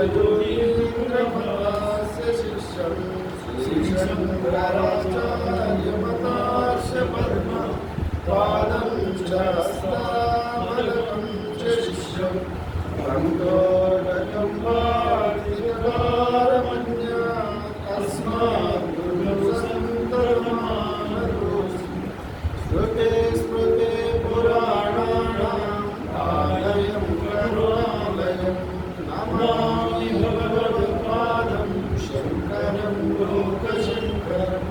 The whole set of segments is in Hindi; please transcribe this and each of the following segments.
योगीन्द्रभवस्य शिष्यं श्रीशङ्कराचार्यमतार्षवर्म पादं च हस्तामलकं च शिष्यं कण्ठोदकं वार्तिककारमन्या अस्मात् गुरुसन्तरमानतोऽस्मि श्रुते स्मृते पुराणानाम् आलयं करुणालयं नमामि भगवत्पादं शङ्करं लोकशङ्करं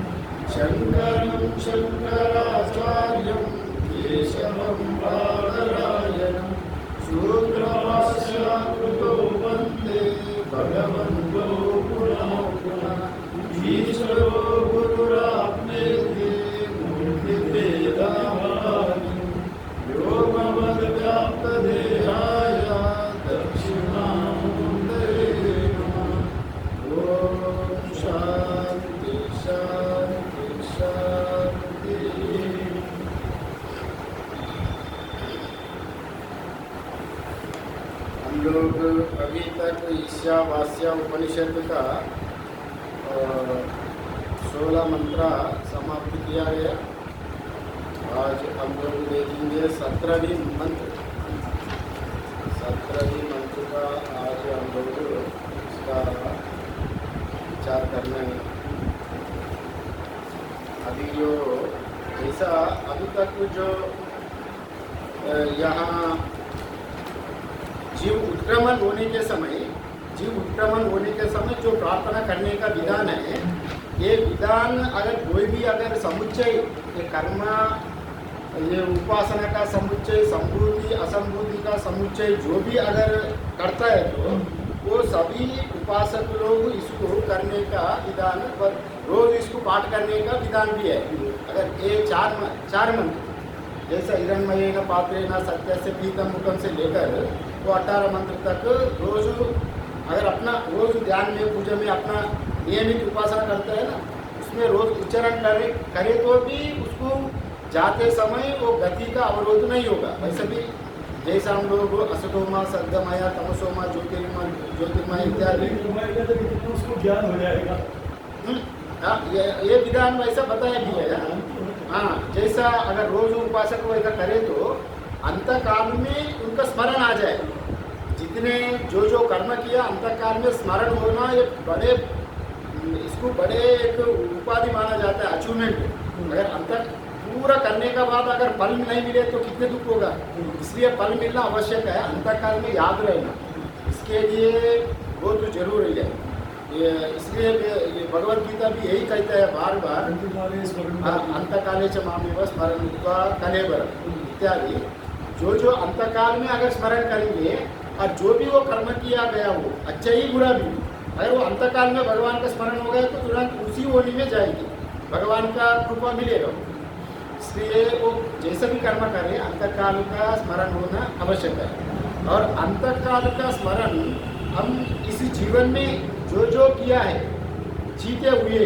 शङ्करं शङ्कराचार्यं केशवं बादरायणं शूद्रभाष्याकृतो वन्दे भगवन्तो पुनः पुनः ईश्वरो गुरुरात्मेति मूर्तिभेदाभावि व्योमवद्व्याप्तदेहाय दक्षिणामूर्तये नमः। ॐ शान्ति शान्ति शान्ति। हम लोग अभी तक ईशावास्य उपनिषद का 16 मंत्र समाप्त किया गया। आज हम लोग देखेंगे 17वीं मंत्र। 17वीं मंत्र का आज हम लोग इसका विचार करने हैं। अभी जो ऐसा अभी तक जो यहाँ जीव उत्क्रमण होने के समय जो प्रार्थना करने का विधान है, ये विधान अगर कोई भी अगर समुच्चय ये कर्म ये उपासना का समुच्चय संभूति असंभूति का समुच्चय जो भी अगर करता है तो वो सभी उपासक लोग इसको करने का विधान पर रोज इसको पाठ करने का विधान भी है। अगर ये चार मंत्र जैसा हिरण्मयेन पात्रेण सत्यस्य पीतम मुखम से लेकर वो 18 मंत्र तक रोज अगर अपना रोज ध्यान में पूजा में अपना नियमित उपासना करता है ना, उसमें रोज उच्चारण करे तो भी उसको जाते समय वो गति का अवरोध नहीं होगा। वैसे भी जैसा हम लोग असतोमा सद्गमया तमसोमा ज्योतिर्मय इत्यादि उसको ज्ञान हो जाएगा। हाँ, ये विधान वैसा बताया भी है। हाँ, जैसा अगर रोज उपासक वैसा करे तो अंतकाल में उनका स्मरण आ जाए। जितने जो कर्म किया अंतकाल में स्मरण होना ये इसको बड़े एक उपाधि माना जाता है, अचीवमेंट। अगर पूरा करने का बाद अगर फल नहीं मिले तो कितने दुख होगा। इसलिए फल मिलना आवश्यक है, अंतकाल में याद रहना इसके लिए बहुत जरूरी है। इसलिए ये भगवद गीता भी यही कहता है बार बार, अंतकाले च मामेव स्मरण कलेबर इत्यादि। जो अंतकाल में अगर स्मरण करेंगे और जो भी वो कर्म किया गया हो अच्छा ही बुरा भी, अगर वो अंतकाल में भगवान का स्मरण हो गया तो तुरंत उसी होने में जाएगी, भगवान का कृपा मिलेगा। इसलिए वो जैसे भी कर्म करें अंतकाल का स्मरण होना आवश्यक है। और अंतकाल का स्मरण हम इस जीवन में जो किया है जीते हुए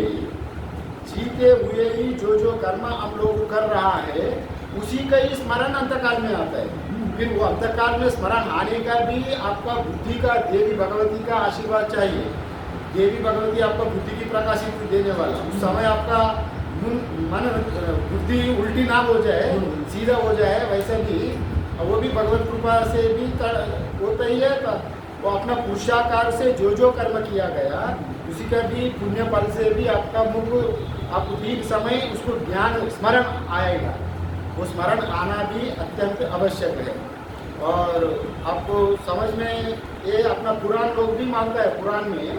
ही जो कर्म हम लोग कर रहा है उसी का ही स्मरण अंतकाल में आता है। फिर वो अंतकाल में स्मरण आने का भी आपका बुद्धि का देवी भगवती का आशीर्वाद चाहिए। देवी भगवती आपका बुद्धि की प्रकाशित देने वाला, उस समय आपका मन बुद्धि उल्टी ना हो जाए, सीधा हो जाए। वैसे भी वो भी भगवत कृपा से भी होता ही है। वो अपना पुरुषाकार से जो कर्म किया गया उसी का भी पुण्य फल से भी आपका मुख आप ठीक समय उसको ज्ञान स्मरण आएगा। वो स्मरण आना भी अत्यंत आवश्यक है। और आपको समझ में ये अपना पुराण लोग भी मानता है। पुराण में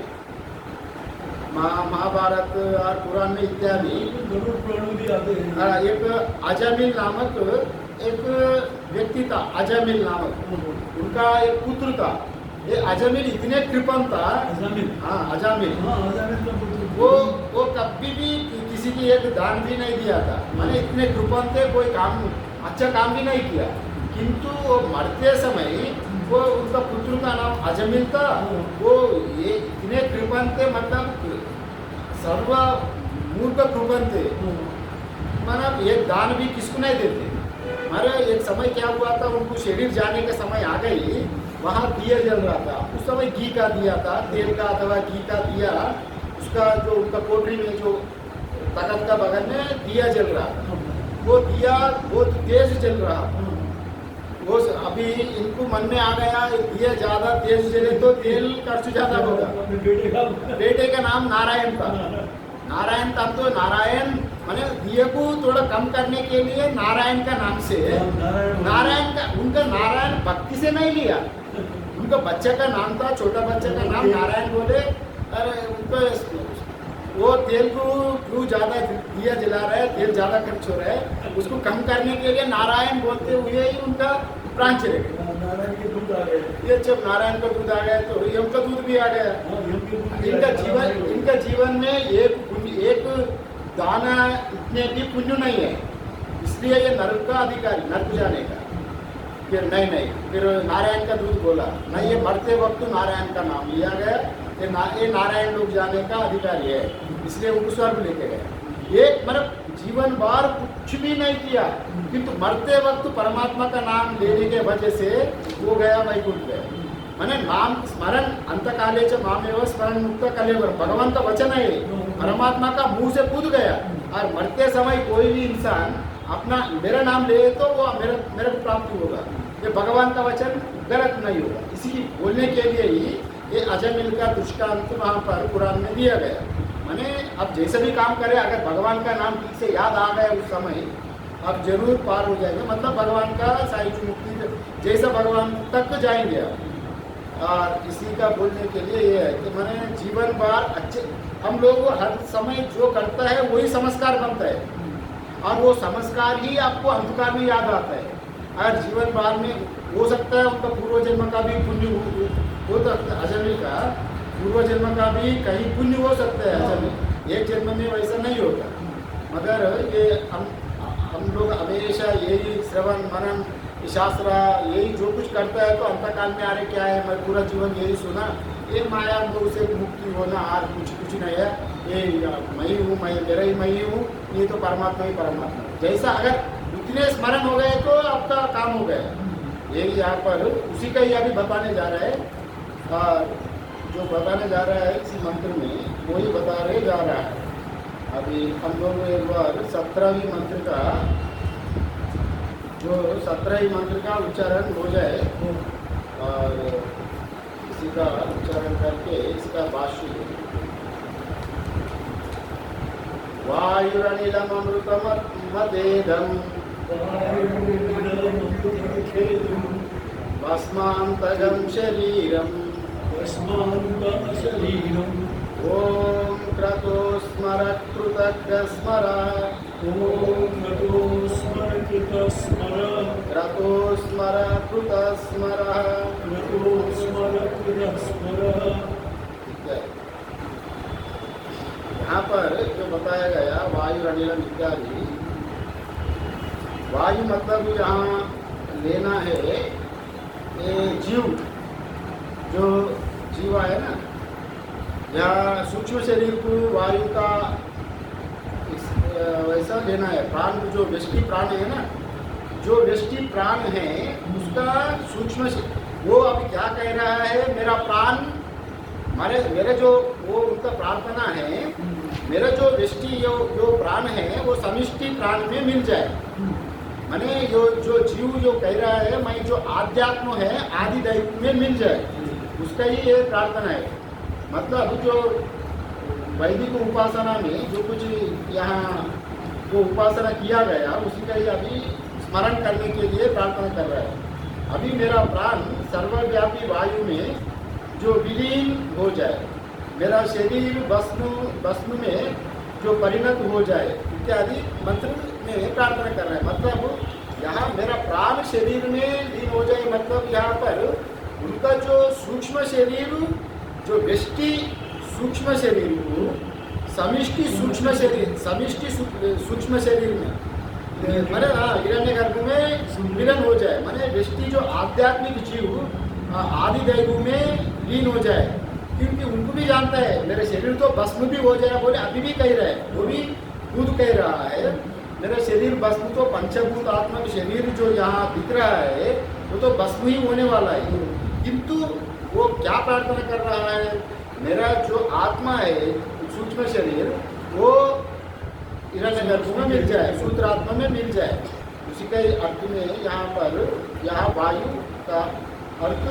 महाभारत और पुराण में इत्यादि भी आते हैं। एक अजामिल नामक एक व्यक्ति था, अजामिल नामक, उनका एक पुत्र था। ये अजामिल इतने कृपण था, अजामिल वो कभी भी किसी की एक दान भी नहीं दिया था। मैंने इतने कृपण थे, कोई काम अच्छा काम भी नहीं किया। किंतु वो मरते समय वो उनका पुत्र का नाम अजामिल था। वो ये इतने कृपण थे, मतलब सर्व मूर्ख कृपण थे। मतलब एक दान भी किसको नहीं देते। हमारे एक समय क्या हुआ था, उनको शरीर जाने का समय आ गई वहाँ दिया जल रहा था। उस समय घी का दिया था, तेल का अथवा घी का दिया, उसका जो उनका कोठरी में जो तखत का बगल में दिया जल रहा था, वो दिया बहुत तेज जल रहा था। वो अभी इनको मन में आ गया दिया ज़्यादा तेज जले तो तेल खर्च ज़्यादा होगा। बेटे का नाम नारायण था। नारायण था तो नारायण माने दिए को थोड़ा कम करने के लिए नारायण का नाम से, नारायण का उनका नारायण भक्ति से नहीं लिया, उनका बच्चे का नाम था, छोटा बच्चे का नाम नारायण बोले। अरे उनको वो तेल को क्यों ज़्यादा दिया जला रहा है, तेल ज़्यादा खर्च हो रहा है, उसको कम करने के लिए नारायण बोलते हुए ही उनका प्राण चले गए। नारायण के दूध आ गए। ये जब नारायण का दूध आ गया तो यम का दूध भी आ गया। इनका जीवन में एक दाना इतने भी पुण्य नहीं है, इसलिए ये नरक का अधिकारी, नरक जाने का। फिर नहीं फिर नारायण का दूध बोला नहीं, ये मरते वक्त नारायण का नाम लिया गया, ये नारायण लोग जाने का अधिकारी है, इसलिए उनको स्वर्ग लेके गए। एक मतलब जीवन भर कुछ भी नहीं किया, किंतु मरते वक्त परमात्मा का नाम लेने के वजह से वो गया वैकुंठ गया। माने नाम स्मरण अंतकाले च मामेव स्मरण मुक्त कलेवर, भगवान का वचन है, परमात्मा का मुंह से कूद गया। और मरते समय कोई भी इंसान अपना मेरा नाम ले तो वो मेरे को प्राप्ति होगा, ये भगवान का वचन गलत नहीं होगा। इसी बोलने के लिए ही ये अजमिल का दृष्टांत वहाँ पर कुरान में दिया गया। माने अब जैसे भी काम करें, अगर भगवान का नाम ठीक से याद आ गया उस समय, आप जरूर पार हो जाएंगे, मतलब भगवान का साहित्य मुक्ति जैसा भगवान तक जाएंगे आप। और इसी का बोलने के लिए ये है कि मैंने जीवन भर अच्छे हम लोग हर समय जो करता है वही संस्कार बनता है, और वो संस्कार ही आपको अंधकार में याद आता है। अगर जीवन भर में हो सकता है उनका पूर्व जन्म का भी पुण्य हो सकता है, अजमिल का पूर्व जन्म का भी कहीं पुण्य हो सकता है अजमिल, एक जन्म में वैसा नहीं होगा। मगर ये हम लोग हमेशा यही श्रवण मनन शास्त्र यही जो कुछ करता है तो अंतकाल में अरे क्या है, मैं पूरा जीवन यही सुना, ये माया मोह से मुक्ति होना और कुछ नहीं है, ये मैं ही हूँ, मेरा ही मैं ही हूँ, ये तो परमात्मा ही परमात्मा। जैसा अगर इतने स्मरण हो गए तो आपका काम हो गया। यही यहाँ पर उसी का ही अभी बताने जा रहा है, और जो बताने जा रहा है इसी मंत्र में वही बता रहे जा रहा है। अभी हम लोग एक बार 17वीं मंत्र का जो 17वीं मंत्र का उच्चारण हो जाए और इसी का उच्चारण करके इसका भाष्य वायुरनिलमृतमदेदम् भस्मान्तगं शरीरम् ॐ क्रतो स्मर कृतज्ञ स्मर क्रतो स्मर कृत स्मर। यहाँ पर जो बताया गया वायु अनिलम इत्यादि, वायु मतलब यहाँ लेना है ये जीव, जो जीवा है ना, यहाँ सूक्ष्म शरीर को वायु का वैसा लेना है। प्राण जो व्यष्टि प्राण है ना, जो व्यष्टि प्राण है उसका सूक्ष्म वो अभी क्या कह रहा है, मेरा प्राण मेरे जो वो उनका प्रार्थना है, मेरा जो व्यष्टि जो प्राण है वो समिष्टि प्राण में मिल जाए। माने जो जीव जो कह रहा है मैं जो आध्यात्म है आदि दैव में मिल जाए, उसका ही ये प्रार्थना है। मतलब जो वैदिक उपासना में जो कुछ यहाँ वो उपासना किया गया उसी का ही अभी स्मरण करने के लिए प्रार्थना कर रहा है। अभी मेरा प्राण सर्वव्यापी वायु में जो विलीन हो जाए, मेरा शरीर भस्म में जो परिणत हो जाए इत्यादि मंत्र में प्रार्थना कर रहा है। मतलब यहाँ मेरा प्राण शरीर में लीन हो जाए, मतलब यहाँ पर उनका जो सूक्ष्म शरीर जो व्यष्टि सूक्ष्म शरीर को समिष्टि सूक्ष्म शरीर में माने हिरण्य गर्भ में मिलन हो जाए, माने व्यष्टि जो आध्यात्मिक जीव आदि दैव में लीन हो जाए। क्योंकि उनको भी जानता है मेरा शरीर तो भस्म भी हो जाए, बोले अभी भी कह रहा है, वो भी खुद कह रहा है मेरा शरीर भस्म तो पंचभूत आत्मा शरीर जो यहाँ दिख रहा है वो तो भस्म ही होने वाला है। किंतु वो क्या प्रार्थना कर रहा है, मेरा जो आत्मा है सूक्ष्म शरीर वो हिरण्यगर्भ में मिल जाए, सूत्रात्मा में मिल जाए। उसी का ही अर्थ में यहाँ वायु का अर्थ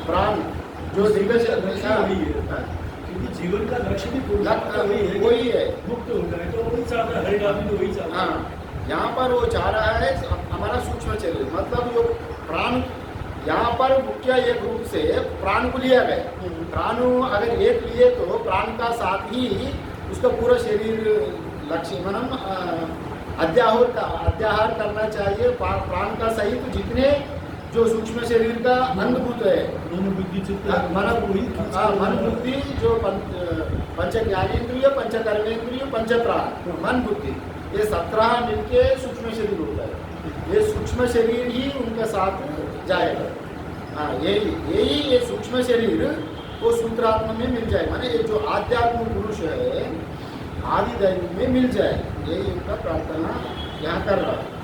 प्राण जो दिग्गज वही है। क्योंकि जीवन का लक्ष्य भी वही है, मुक्त हो जाए, तो वही चाहता है, हर आदमी वही चाहता है। हाँ, यहाँ पर वो चाह रहा है हमारा सूक्ष्म शरीर, मतलब जो प्राण, यहाँ पर मुख्य एक रूप से प्राण को लिया गया। प्राण अगर एक लिए तो प्राण का साथ ही उसका पूरा शरीर लक्ष्य मनम अध्याहार करना चाहिए। प्राण का सहित जितने जो सूक्ष्म शरीर का अंगभूत है, मन बुद्धि चित्त मन बुद्धि जो पंच ज्ञानेन्द्रिय, पंच कर्मेंद्रिय, पंच प्राण, मन बुद्धि, ये 17 मिलके सूक्ष्म शरीर होता है। ये सूक्ष्म शरीर ही उनके साथ जाएगा। हाँ, यही ये सूक्ष्म शरीर वो सूत्रात्मा में मिल जाए, माने ये जो आध्यात्म पुरुष है आदि दैव में मिल जाए, यही उनका प्रार्थना यहाँ कर रहा है।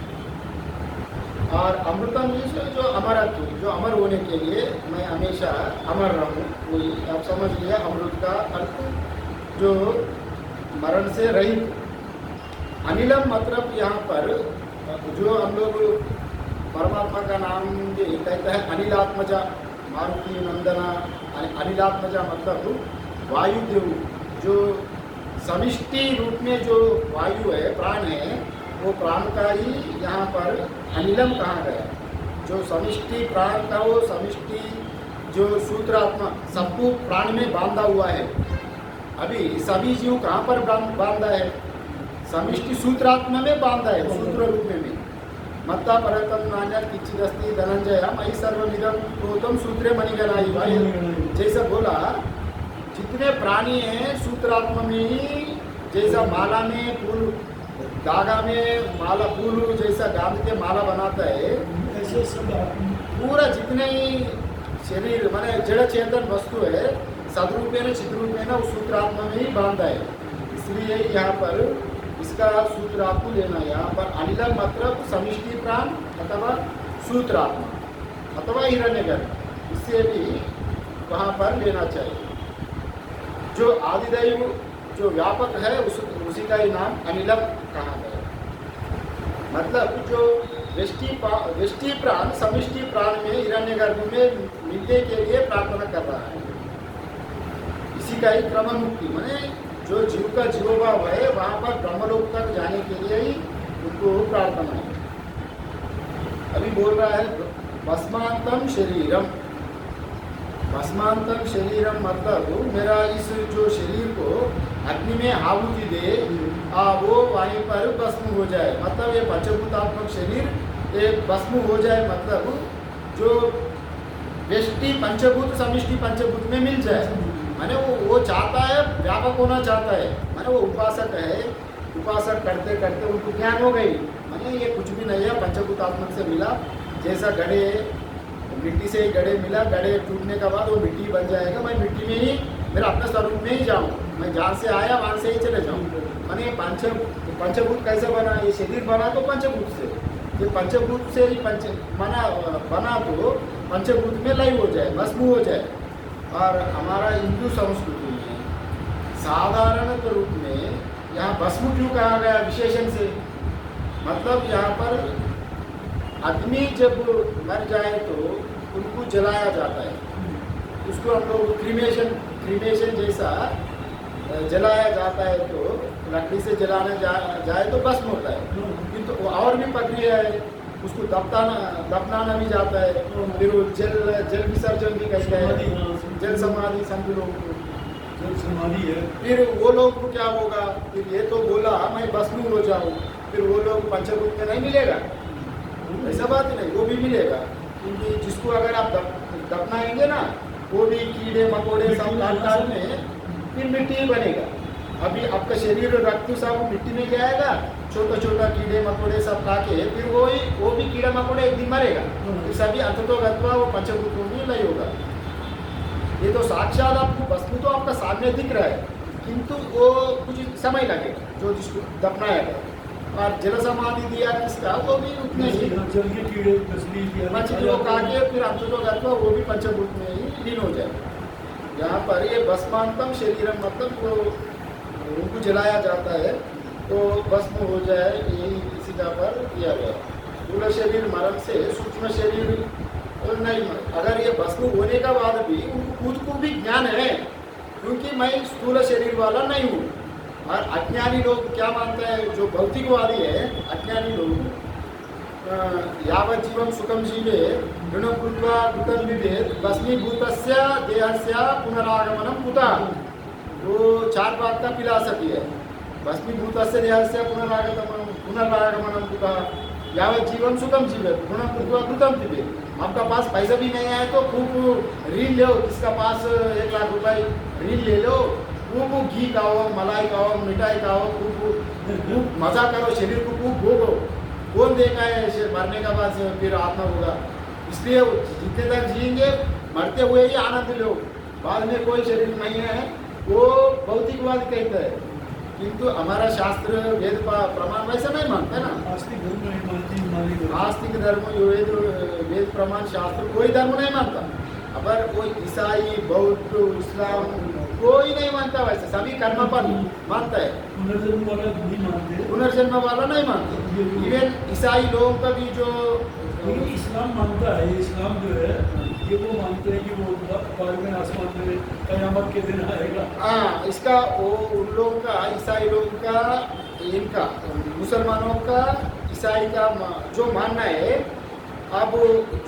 और अमृतम जो अमरत्व, जो अमर होने के लिए मैं हमेशा अमर रहूँ, वही आप समझ लिया। अमृत का अर्थ जो मरण से रहित। अनिलम मतलब यहाँ पर जो हम लोग परमात्मा का नाम कहते हैं अनिलात्मजा, मारुति नंदना। अनिलात्मजा मतलब वायुदेव, जो समिष्टि रूप में जो वायु है, प्राण है, वो प्राण का ही यहाँ पर अनिलम कहा गया। जो समिष्टि प्राण का वो समिष्टि जो सूत्रात्मा सबको प्राण में बांधा हुआ है। अभी सभी जीव कहाँ पर बांधा है, समिष्टि सूत्रात्मा में बांधा है, सूत्र रूप में। मत्ता परतम नान्या किच्चिदस्ति धनंजय मई सर्वमिदं प्रोतम सूत्रे मणिगणाई भाई, जैसा बोला जितने प्राणी हैं सूत्रात्मा में ही, जैसा माला में फूल, धागा में माला, फूल जैसा गांध के माला बनाता है, ऐसे सब पूरा जितने ही शरीर माने जड़ चेतन वस्तु है सदरूपेण चिद्रूपेण उस सूत्रात्मा में ही बांधा है। इसलिए यहाँ पर इसका सूत्रात्मा लेना। यहाँ पर अनिलम मतलब समिष्टि प्राण अथवा सूत्रात्मा अथवा हिरण्यगर्भ, इससे भी वहाँ पर लेना चाहिए। जो आदिदैव जो व्यापक है उसी का ही नाम अनिलम कहा गया। मतलब जो व्यष्टि प्राण समिष्टि प्राण में हिरण्यगर्भ में मिलने के लिए प्रार्थना कर रहा है। इसी का ही क्रम मुक्ति, माने जो जीव का जीवभाव है वहाँ पर ब्रह्मलोक तक जाने के लिए ही उनको प्रार्थना है। अभी बोल रहा है भस्मांतम शरीरम। भस्मांतम शरीरम मतलब मेरा इस जो शरीर को अग्नि में आहुति दे, वो वहीं पर भस्म हो जाए। मतलब ये पंचभूतात्मक शरीर ये भस्म हो जाए, मतलब जो व्यष्टि पंचभूत समिष्टि पंचभूत में मिल जाए। माने वो चाहता है, व्यापक होना चाहता है। माने वो उपासक है, उपासक करते करते उनको ज्ञान हो गई, माने ये कुछ भी नहीं है, पंचभूतात्मक से मिला। जैसा घड़े, मिट्टी से ही घड़े मिला, घड़े टूटने के बाद वो मिट्टी बन जाएगा। मैं मिट्टी में ही, मेरा अपने स्वरूप में ही जाऊँ, मैं जहाँ से आया वहाँ से ही चले जाऊँ। माने पंचभूत कैसे बना, ये शरीर बना तो पंचभूत से, ये पंचभूत से ही बना तो पंचभूत में लय हो जाए, भस्म हो जाए। और हमारा हिंदू संस्कृति में साधारण रूप में यहाँ भस्म क्यों कहा गया विशेषण से, मतलब यहाँ पर आदमी जब मर जाए तो उनको जलाया जाता है, उसको हम लोग क्रीमेशन जैसा जलाया जाता है। तो लकड़ी से जलाने जाए तो भस्म होता है, किंतु तो और भी प्रक्रिया है, उसको दफनाना भी जाता है। फिर वो जल विसर्जन भी कहते हैं, जल समाधि संत लोगों को जल समाधि है। फिर वो लोग को क्या होगा, फिर ये तो बोला मैं भस्म हो जाऊँ, फिर वो लोग पंचभूत में नहीं मिलेगा, ऐसा बात नहीं, वो भी मिलेगा। क्योंकि जिसको अगर आप दफनाएंगे ना, वो भी कीड़े मकोड़े सब काट में फिर मिट्टी ही बनेगा। अभी आपका शरीर रक्त सब मिट्टी में जाएगा, छोटा छोटा कीड़े मकोड़े सब खा के फिर वो भी कीड़ा मकोड़े एक दिन मरेगा, फिर सभी अंततोगत्वा वो पंचभूतों में लय होगा। ये तो साक्षात आपको वस्तु तो आपका सामने दिख रहा है, किंतु वो कुछ समय लगेगा जो जिसको दफनाया गया। और जल समाधि दिया किसका, वो भी उतने ही जल के कीड़े मछली मछलियों का के फिर अंततोगत्वा वो भी पंचभूत में ही लीन हो जाए। यहाँ पर ये भस्मांतम शरीरम मतलब वो उनको जलाया जाता है तो भस्म हो जाए, यही इसी का पर किया गया। स्थूल शरीर मरण से सूक्ष्म शरीर नहीं मर। अगर ये भस्म होने का बाद भी उनको खुद को भी ज्ञान है क्योंकि मैं स्थूल शरीर वाला नहीं हूँ। और अज्ञानी लोग क्या मानते हैं, जो भौतिकवादी है अज्ञानी लोग, यावत् जीवम सुखम जीवे ऋणम कृत्वा कृतं विभेद भस्मीभूतस्य देहस्य पुनरागमनम कुतः। वो 4 बात का फिलॉसफी है। भस्मीभूतस्य देहस्य पुनरागमनम कुतः, यावत् जीवन सुखम जीवे ऋणम कृत्वा कृतं विभेद। आपका पास पैसा भी नहीं आए तो खूब ऋण लो, किसका पास 1 लाख रुपए ऋण ले लो, खूब घी खाओ, मलाई खाओ, मिठाई खाओ, खूब मजा करो, शरीर को खूब भोगो। कौन देगा है मरने का बाद फिर आत्मा होगा। इसलिए जितने तक जिएंगे मरते हुए ही आनंद लो, बाद में कोई शरीर नहीं है, वो भौतिकवाद कहते हैं। किंतु हमारा शास्त्र वेद प्रमाण वैसा नहीं मानता ना। आस्तिक धर्म नहीं मानती, आस्तिक धर्म वेद प्रमाण शास्त्र कोई धर्म नहीं मानता। अगर कोई ईसाई बौद्ध इस्लाम कोई नहीं मानता, वैसे सभी कर्म पर मानता है। पुनर्जन्म वाला नहीं मानते, पुनर्जन्म वाला नहीं मानते। इवन ईसाई लोगों का भी जो इस्लाम मानता है, इस्लाम जो है ये वो मानते हैं कि वो बाद में आसमान में कयामत के दिन आएगा। हाँ, इसका वो उन लोगों का, ईसाई लोगों का, इनका मुसलमानों का, ईसाई का जो मानना है, अब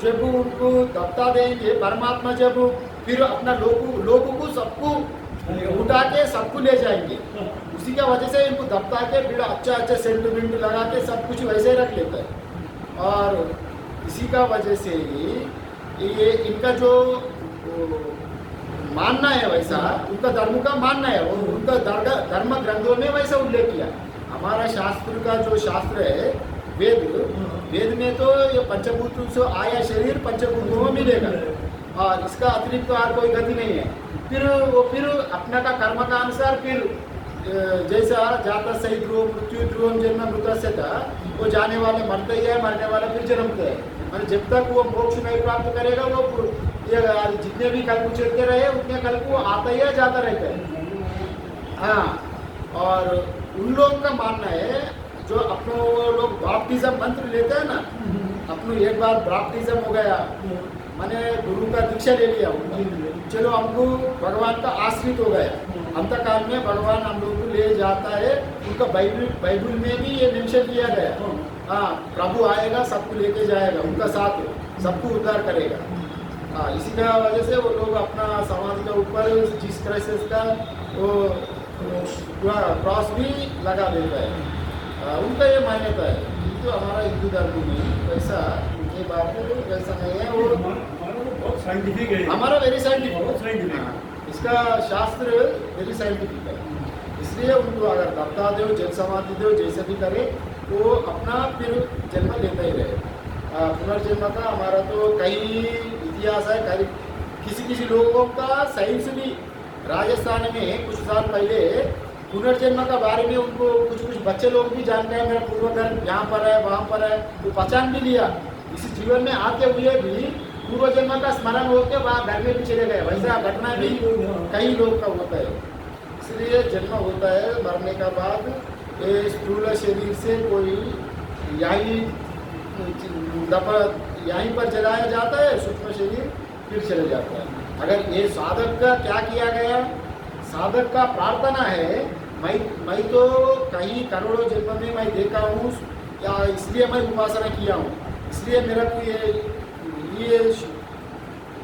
जब उनको दत्ता देंगे परमात्मा, जब फिर अपना लोगों को सबको उठा के सबको ले जाएंगे, उसी का वजह से इनको दत्ता के फिर अच्छा सेंटिमेंट लगा के सब कुछ वैसे ही रख लेता है। और इसी का वजह से ही ये इनका जो मानना है वैसा, उनका धर्म का मानना है, वो उनका धर्म ग्रंथों में वैसा उल्लेख किया। हमारा शास्त्र का जो शास्त्र है वेद में तो ये पंचभूतों से आया शरीर पंचभूतों में मिलेगा और इसका अतिरिक्त तो और कोई गति नहीं है। फिर अपना का कर्म का अनुसार फिर जैसा जाता सही ध्रुव मृत्यु ध्रुवम जन्म मृत से था, वो जाने वाले मरते ही है, मरने वाला फिर जन्मते हैं। मतलब जब तक वो मोक्ष नहीं प्राप्त करेगा वो ये जितने भी कल्प चलते रहे उतने कल्प वो आता ही है, जाता रहता है। हाँ, और उन लोगों का मानना है जो अपनों लोग बैप्टिज्म मंत्र लेते हैं ना, अपनों एक बार बैप्टिज्म हो गया, मैंने गुरु का दीक्षा ले लिया, चलो हमको भगवान का आश्रित हो गया, अंतकाल में भगवान हम लोग को ले जाता है। उनका बाइबल में भी ये मेंशन किया गया, हाँ प्रभु आएगा सबको लेके जाएगा, उनका साथ सबको उद्धार करेगा। हाँ, इसी का वजह से वो लोग अपना समाज के ऊपर जिस क्राइसिस का वो क्रॉस भी लगा देता है। उनका ये मान्यता है, किंतु हमारा हिंदू धर्म में वैसा ये बात वैसा नहीं है। वो बहुत साइंटिफिक है, हमारा वेरी साइंटिफिक, बहुत साइंटिफिक। इसका शास्त्र वेरी साइंटिफिक है। इसलिए उनको अगर दत्ता दो, जल समाधि दो, जैसे भी करे तो अपना फिर जन्म लेता ही रहे। पुनर्जन्म का हमारा तो कई इतिहास है, कई किसी लोगों का साइंस भी। राजस्थान में कुछ साल पहले पुनर्जन्म का बारे में उनको कुछ बच्चे लोग भी जानते हैं, मेरा पूर्वजन्म यहाँ पर है वहाँ पर है, वो पहचान भी लिया। इस जीवन में आते हुए भी पूर्वजन्म का स्मरण होकर वहाँ घर में भी चले गए। वैसा घटना भी कई लोग का होता है। इसलिए जन्म होता है, मरने का बाद ये स्थूल शरीर से कोई यहीं पर जलाया जाता है, सूक्ष्म शरीर फिर चले जाता है। अगर ये साधक का क्या किया गया, साधक का प्रार्थना है, मैं तो कहीं करोड़ों जन्म में मैं देखा हूँ, या इसलिए मैं उपासना किया हूँ, इसलिए मेरा को ये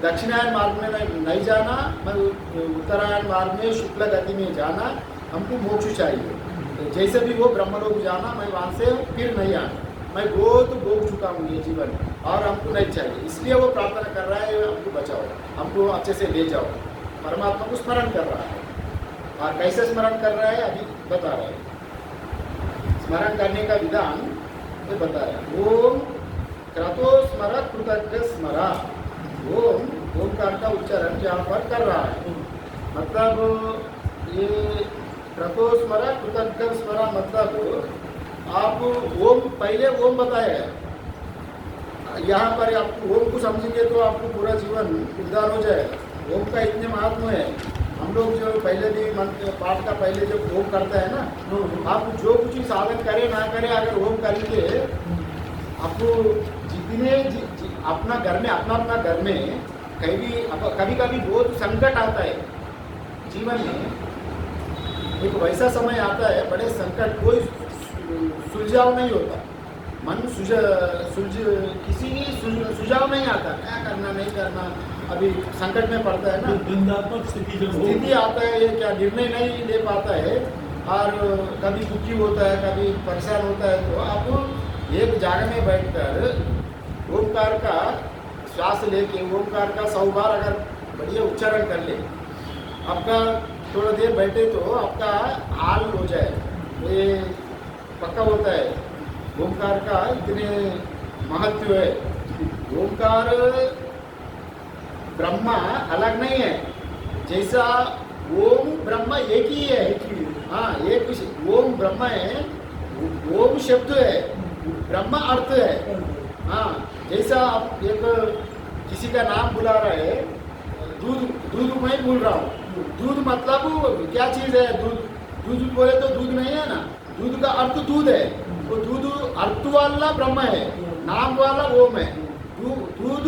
दक्षिणायन मार्ग में नहीं जाना, मैं उत्तरायण मार्ग में शुक्ल गति में जाना, हमको मोक्ष चाहिए। तो जैसे भी वो ब्रह्मलोक जाना, मैं वहाँ से फिर नहीं आना, मैं बहुत भोग चुका हूँ ये जीवन और हमको नहीं चाहिए। इसलिए वो प्रार्थना कर रहा है, हमको बचाओ, हमको अच्छे से ले जाओ, परमात्मा को स्मरण कर रहा है। और कैसे स्मरण कर रहा है अभी बता रहा है। स्मरण करने का विधान ये बता रहा है। ओम क्रतो स्मर कृतज्ञ स्मरा, ओमकार का उच्चारण यहाँ पर कर रहा है। मतलब ये क्रतो स्मर कृतज्ञ स्मरा मतलब आप ओम पहले ओम बताया है, यहाँ पर आप ओम को समझेंगे तो आपको पूरा जीवन उद्धार हो जाएगा। ओम का इतने महात्मा है। हम लोग जो पहले भी मंत्र पाठ का पहले जब ओम करते हैं ना, आप जो कुछ भी साधन करें ना करें, अगर ओम करेंगे आपको जितने अपना घर में अपना घर में कहीं भी कभी कभी बहुत संकट आता है जीवन में। एक वैसा समय आता है बड़े संकट, कोई सुलझाव नहीं होता, मन किसी सुझाव नहीं आता, क्या करना नहीं करना, अभी संकट में पड़ता है ना, द्वंद्वात्मक स्थिति आता है, ये क्या निर्णय नहीं ले पाता है और कभी दुखी होता है, कभी परेशान होता है। तो आप एक जगह में बैठकर ओमकार का श्वास लेके ओमकार का 100 बार अगर बढ़िया उच्चारण कर ले, आपका थोड़ा देर बैठे तो आपका हाल हो जाए, ये पक्का होता है। ओमकार का इतने महत्व है। ओमकार ब्रह्मा अलग नहीं है, जैसा ओम ब्रह्मा एक ही है। हाँ, एक ओम ब्रह्मा है, ओम शब्द है, ब्रह्मा अर्थ है। हाँ, जैसा आप एक किसी का नाम बुला रहे हैं, दूध मैं बोल रहा हूँ, दूध मतलब क्या चीज़ है? दूध बोले तो दूध नहीं है ना, दूध का अर्थ दूध है, वो दूध अर्थ वाला ब्रह्म है, नाम वाला ओम है। दूध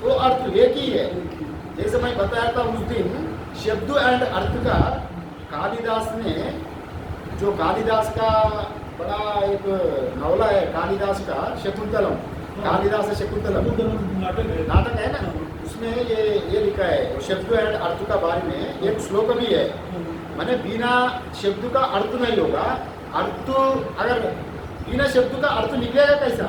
वो अर्थ एक ही है। जैसे मैं बताया था उस दिन, शब्द एंड अर्थ का कालिदास ने, जो कालिदास का बड़ा एक नवला है कालिदास का शकुंतलम, कालिदास शकुंतलम नाटक है ना, उसमें ये लिखा है शब्द एंड अर्थ का बारे में एक श्लोक भी है। माने बिना शब्द का अर्थ नहीं होगा, अर्थ अगर बिना शब्द का अर्थ निकलेगा कैसा?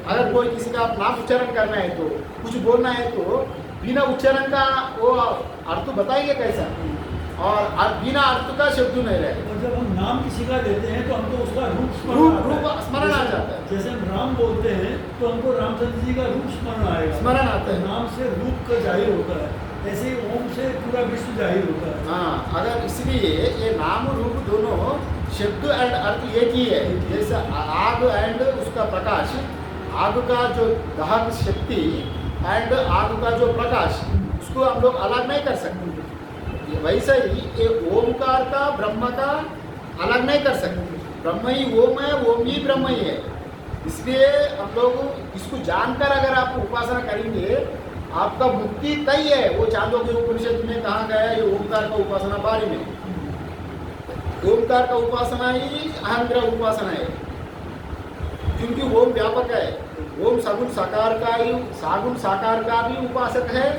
अगर कोई किसी का नाम उच्चारण करना है तो कुछ बोलना है तो बिना उच्चारण का वो अर्थ बताएंगे कैसा? और बिना अर्थ का शब्द नहीं रहेगा। जब हम नाम किसी का लेते हैं तो हमको उसका रूप स्मरण आ जाता है। जैसे हम राम बोलते हैं तो हमको रामचंद्र जी का रूप स्मरण आएगा, स्मरण आता है। नाम से रूप का जाहिर होता है, ऐसे ही ओम से पूरा विश्व जाहिर होता है। हाँ, अगर इसलिए ये नाम रूप दोनों शब्द एंड अर्थ एक ही है। जैसे आग एंड उसका प्रकाश, आग का जो दाहक शक्ति एंड आग का जो प्रकाश, उसको हम लोग अलग नहीं कर सकते। वैसे ही ये ओमकार का ब्रह्म का अलग नहीं कर सकते। ब्रह्म ही ओम है, ओम ही ब्रह्म ही है। इसलिए हम लोग इसको जानकर अगर आप उपासना करेंगे, आपका मुक्ति तय है। वो चांदोग्य उपनिषद में कहा गया है, ये ओमकार का उपासना बारे में। ओमकार का उपासना ही अहंग्रह उपासना है, क्योंकि ओम व्यापक है। ओम सगुण साकार का ही, सागुण साकार का भी उपासक है,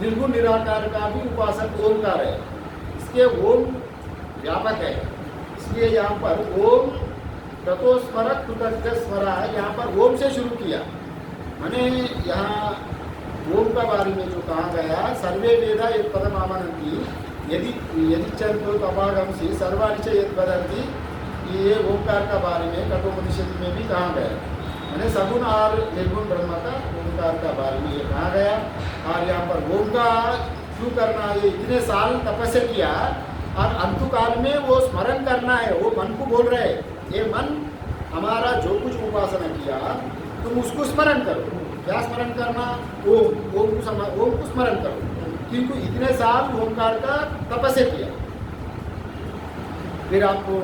निर्गुण निराकार का भी उपासक ओमकार है। इसके ओम व्यापक है। इसलिए यहाँ पर ओम ततो स्मरक कृतज्ञ स्मरा है, यहाँ पर ओम से शुरू किया। मैंने यहाँ ओम का बारे में जो कहा गया, सर्वे वेदा एक पदम आमनंती यदि चंद्रो तपागमसी सर्वाणि च यद वदन्ति, ये ओमकार का बारे में कठोपनिषद में भी कहा गया। मैंने सगुण और निर्गुण ब्रह्म का ओमकार का बारे में ये कहा गया। और यहाँ पर ओम का क्यों करना, ये इतने साल तपस्या किया और अंतकाल में वो स्मरण करना है। वो मन को बोल रहे हैं, ये मन हमारा जो कुछ उपासना किया तुम उसको स्मरण करो। क्या स्मरण करना? ओम को स्मरण करो, क्योंकि इतने साल ओमकार का तपस्या किया। फिर आपको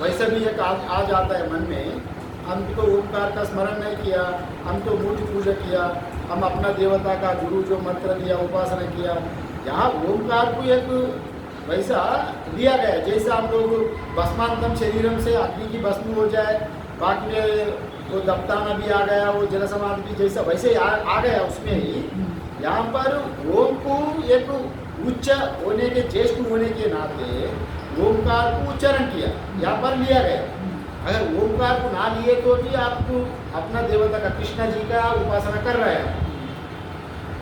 वैसे भी एक आ जाता है मन में, हम तो ओमकार का स्मरण नहीं किया, हम तो मूर्ति पूजा किया, हम अपना देवता का गुरु जो मंत्र दिया उपासना किया। यहाँ ओमकार को एक वैसा दिया गया जैसा हम लोग भस्मांतम शरीरम से अग्नि की भस्म हो जाए, बाकी में वो दप्ताना भी आ गया, वो जल समाधि भी जैसा वैसे आ गया उसमें ही। यहाँ पर ओम को एक उच्च होने के, ज्येष्ठ होने के नाते ओमकार को उच्चारण किया, यहाँ पर लिया गया। अगर ओमकार को ना लिए तो भी आपको अपना देवता का, कृष्ण जी का उपासना कर रहे हैं।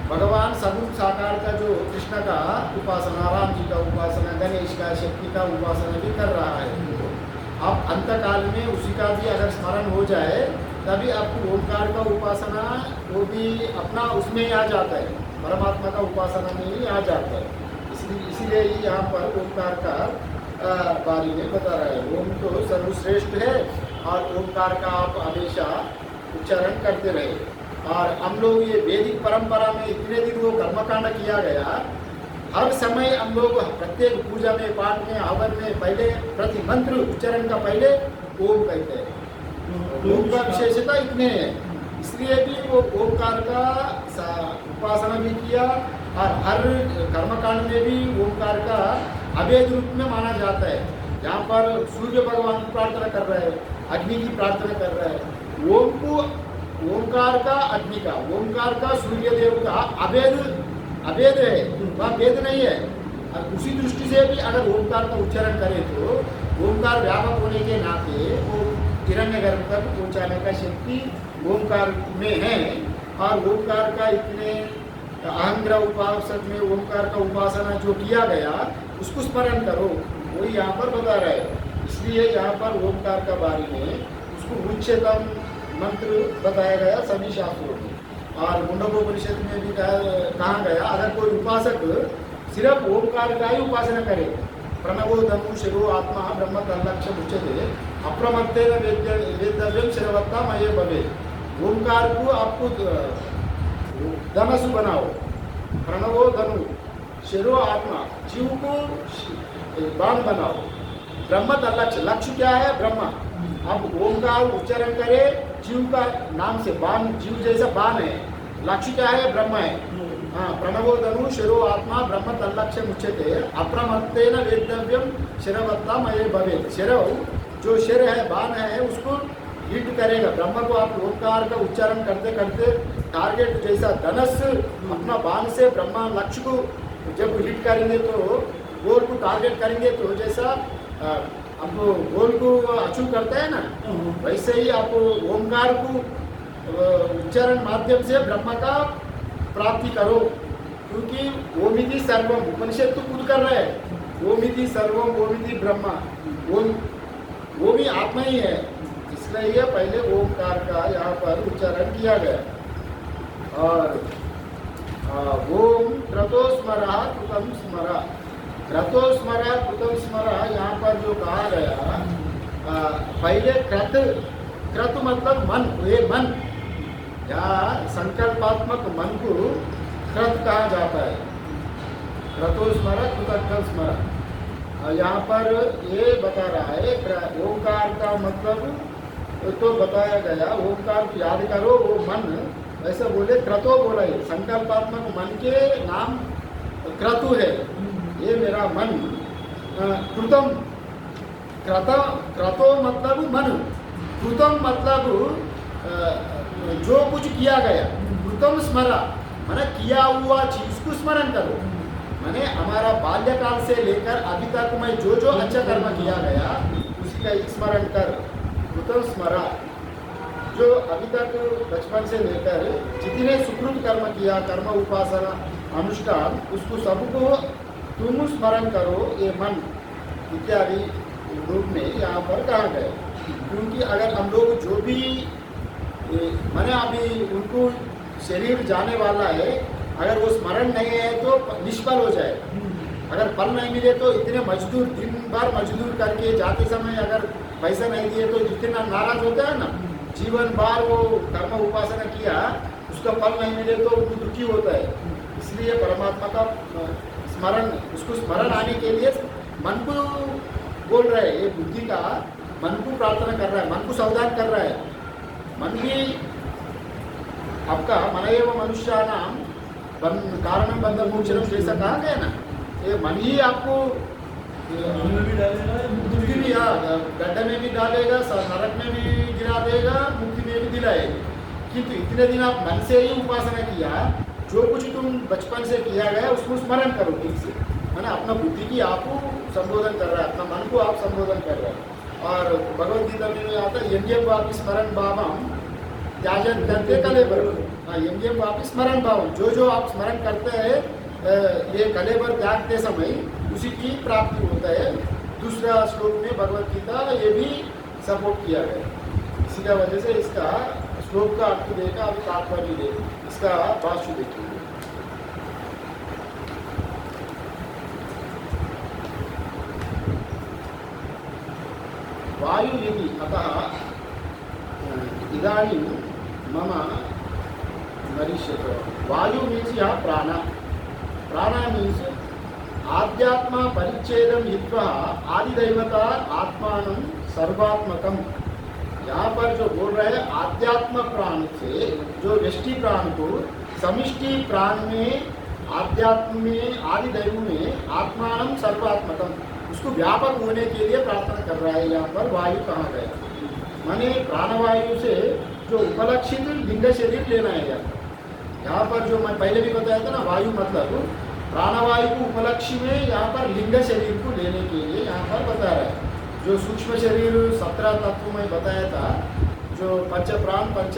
भगवान सगुण साकार का जो कृष्ण का उपासना, राम जी का उपासना, गणेश का, शक्ति का उपासना भी कर रहा है। अब अंतकाल में उसी का भी अगर स्मरण हो जाए तभी आपको ओमकार का उपासना वो भी अपना उसमें ही आ जाता है, परमात्मा का उपासना में ही आ जाता है। इसीलिए यहाँ पर ओमकार का बारे में बता रहा है। ओम तो सर्वश्रेष्ठ है और ओमकार का आप हमेशा उच्चारण करते रहे। और हम लोग ये वैदिक परंपरा में इतने दिन वो कर्मकांड किया गया, हर समय हम लोग प्रत्येक पूजा में, पाठ में, हवन में पहले प्रति मंत्र उच्चारण का पहले ओम कहते हैं। ओम का विशेषता इतने हैं, इसलिए भी वो ओमकार का उपासना भी किया। और हर कर्मकांड में भी ओमकार का अभेद रूप में माना जाता है। यहाँ पर सूर्य भगवान की प्रार्थना कर रहे हैं, अग्नि की प्रार्थना कर रहे हैं। ओम को ओमकार का अग्नि का, ओमकार का सूर्य देव का अभेद है, वह भेद नहीं है। और उसी दृष्टि से भी अगर ओमकार का उच्चारण करें तो ओमकार व्यापक होने के नाते वो हिरण्यगर्भ तक पहुँचाने का शक्ति ओमकार में है। और ओमकार का इतने अहंग्रह उपासक में ओमकार का उपासना जो किया गया उसको स्मरण करो, वही यहाँ पर बता रहे हैं। इसलिए यहाँ पर ओमकार का बारे में उसको उच्चतम मंत्र बताया गया सभी शास्त्रों में। और मुंडकोपनिषद में भी कहा गया, अगर कोई उपासक सिर्फ ओमकार का ही उपासना करे, प्रणवो धनु शिरो आत्मा ब्रह्म तल्लक्ष्य उच्यते अप्रमत्तेन वेद्यव्यम शिरवत्ता मये भवे। ओमकार को आपको धनसु बनाओ, प्रणवो धनु शिरो आत्मा, जीव को बाण बनाओ, ब्रह्म तल्लक्ष्य, लक्ष्य क्या है? ब्रह्म। अब ओमकार उच्चारण करे, जीव का नाम से बाण, जीव जैसा बाण है, लक्ष्य क्या है? ब्रह्म है। हाँ, प्रणवो धनु शिरो आत्मा ब्रह्म तल्लक्ष्य उच्यते अप्रमत्तेन वेद्यव्यम शिरवत्ता मये भवेत्। शिरव जो शिर है, बाण है, उसको हिट करेगा। ब्रह्म को आप ओमकार का उच्चारण करते करते टारगेट जैसा धनुष अपना बाण से ब्रह्मा लक्ष्य को जब हिट करेंगे तो गोल को टारगेट करेंगे तो जैसा आपको गोल को अचीव करता है ना, वैसे ही आप ओमकार को उच्चारण माध्यम से ब्रह्म का प्राप्ति करो। क्योंकि ओमिति सर्वम, उपनिषद तो खुद कर रहा है, ओमिति सर्वम ओमिति ब्रह्मा, वो भी आत्मा ही है। इसलिए पहले ओमकार का यहाँ पर उच्चारण किया गया। और ओम क्रतो स्मरा कृतम स्मरा, क्रतो स्मरा कृतम स्मरा यहाँ पर जो कहा गया, पहले क्रत मतलब मन, ये मन या संकल्पात्मक मन को क्रत कहा जाता है। क्रतो स्मरा कृतज्ञ स्मरा, यहाँ पर ये बता रहा है ओमकार का मतलब तो बताया गया, ओमकार को याद करो, वो मन ऐसा बोले, क्रतो बोला है, संकल्पात्मक मन के नाम क्रतु है, ये मेरा मन। कृतम, क्रतो मतलब मन, कृतम मतलब जो कुछ किया गया, कृतम स्मरा माने किया हुआ चीज को स्मरण करो। माने हमारा बाल्यकाल से लेकर अभी तक मैं जो जो अच्छा कर्म किया गया उसी का स्मरण कर, कृतम स्मरा। जो अभी तक बचपन से लेकर जितने सुकृत कर्म किया, कर्म उपासना अनुष्ठान, उसको सबको तुम स्मरण करो, ये मन इत्यादि रूप में यहाँ पर कहा गया। क्योंकि अगर हम लोग जो भी माने अभी उनको शरीर जाने वाला है, अगर वो स्मरण नहीं है तो निष्फल हो जाए। अगर फल नहीं मिले तो इतने मजदूर दिन भर मजदूर करके जाते समय अगर पैसा नहीं दिए तो जितना नाराज होता है ना, जीवन भर वो कर्म उपासना किया, उसका फल नहीं मिले तो वो दुखी होता है। इसलिए परमात्मा का स्मरण, उसको स्मरण आने के लिए मन को बोल रहा है, ये बुद्धि का मन को प्रार्थना कर रहा है, मन को सावधान कर रहा है। मन भी आपका मन एवं मनुष्य नाम कारण बंधन मोक्षणम जैसा कहा गया ना, ये मन ही आपको मुक्ति भी, गड्ढे में भी डालेगा, नरक में भी गिरा देगा, मुक्ति में भी दिलाएगा। किंतु इतने दिन आप मन से ही उपासना किया, जो कुछ तुम बचपन से किया गया उसको स्मरण करो ठीक से, है ना। अपना बुद्धि की आपको संबोधन कर रहा है, अपना मन को आप संबोधन कर रहे हैं। और भगवद गीता में आता है यज्ञ वापी स्मरण भावम त्याजन करते कलेबर। हाँ, यज्ञ वापी स्मरण भावम, जो जो आप स्मरण करते हैं ये कलेबर त्यागते समय उसी की प्राप्ति होता है। दूसरा श्लोक में भगवद गीता ये भी सपोर्ट किया गया। इसी का वजह से इसका श्लोक का अर्थ देखा, अभी तात्पर्य दे, इसका भाष्य देखिए। वायु यदि अतः इदानीं मम मरिष्यते. वायु means यहाँ प्राण. प्राण means आध्यात्म परिच्छेदम हित्वा आदिदैवता आत्मानं सर्वात्मकम. यहाँ पर जो बोल रहे हैं आध्यात्म प्राण से जो व्यष्टि प्राण को समिष्टि प्राण में आध्यात्म में आदिदैव में आत्मानं सर्वात्मकम उसको व्यापक होने के लिए प्रार्थना कर रहा है. यहाँ पर वायु कहा गया माने प्राणवायु से जो उपलक्षित लिंग शरीर लेना है. यहाँ पर जो मैं पहले भी बताया था ना वायु मतलब प्राणवायु को उपलक्ष्य में यहाँ पर लिंग शरीर को लेने के लिए यहाँ पर बता रहा है. जो सूक्ष्म शरीर 17 तत्व में बताया था जो पंच प्राण पंच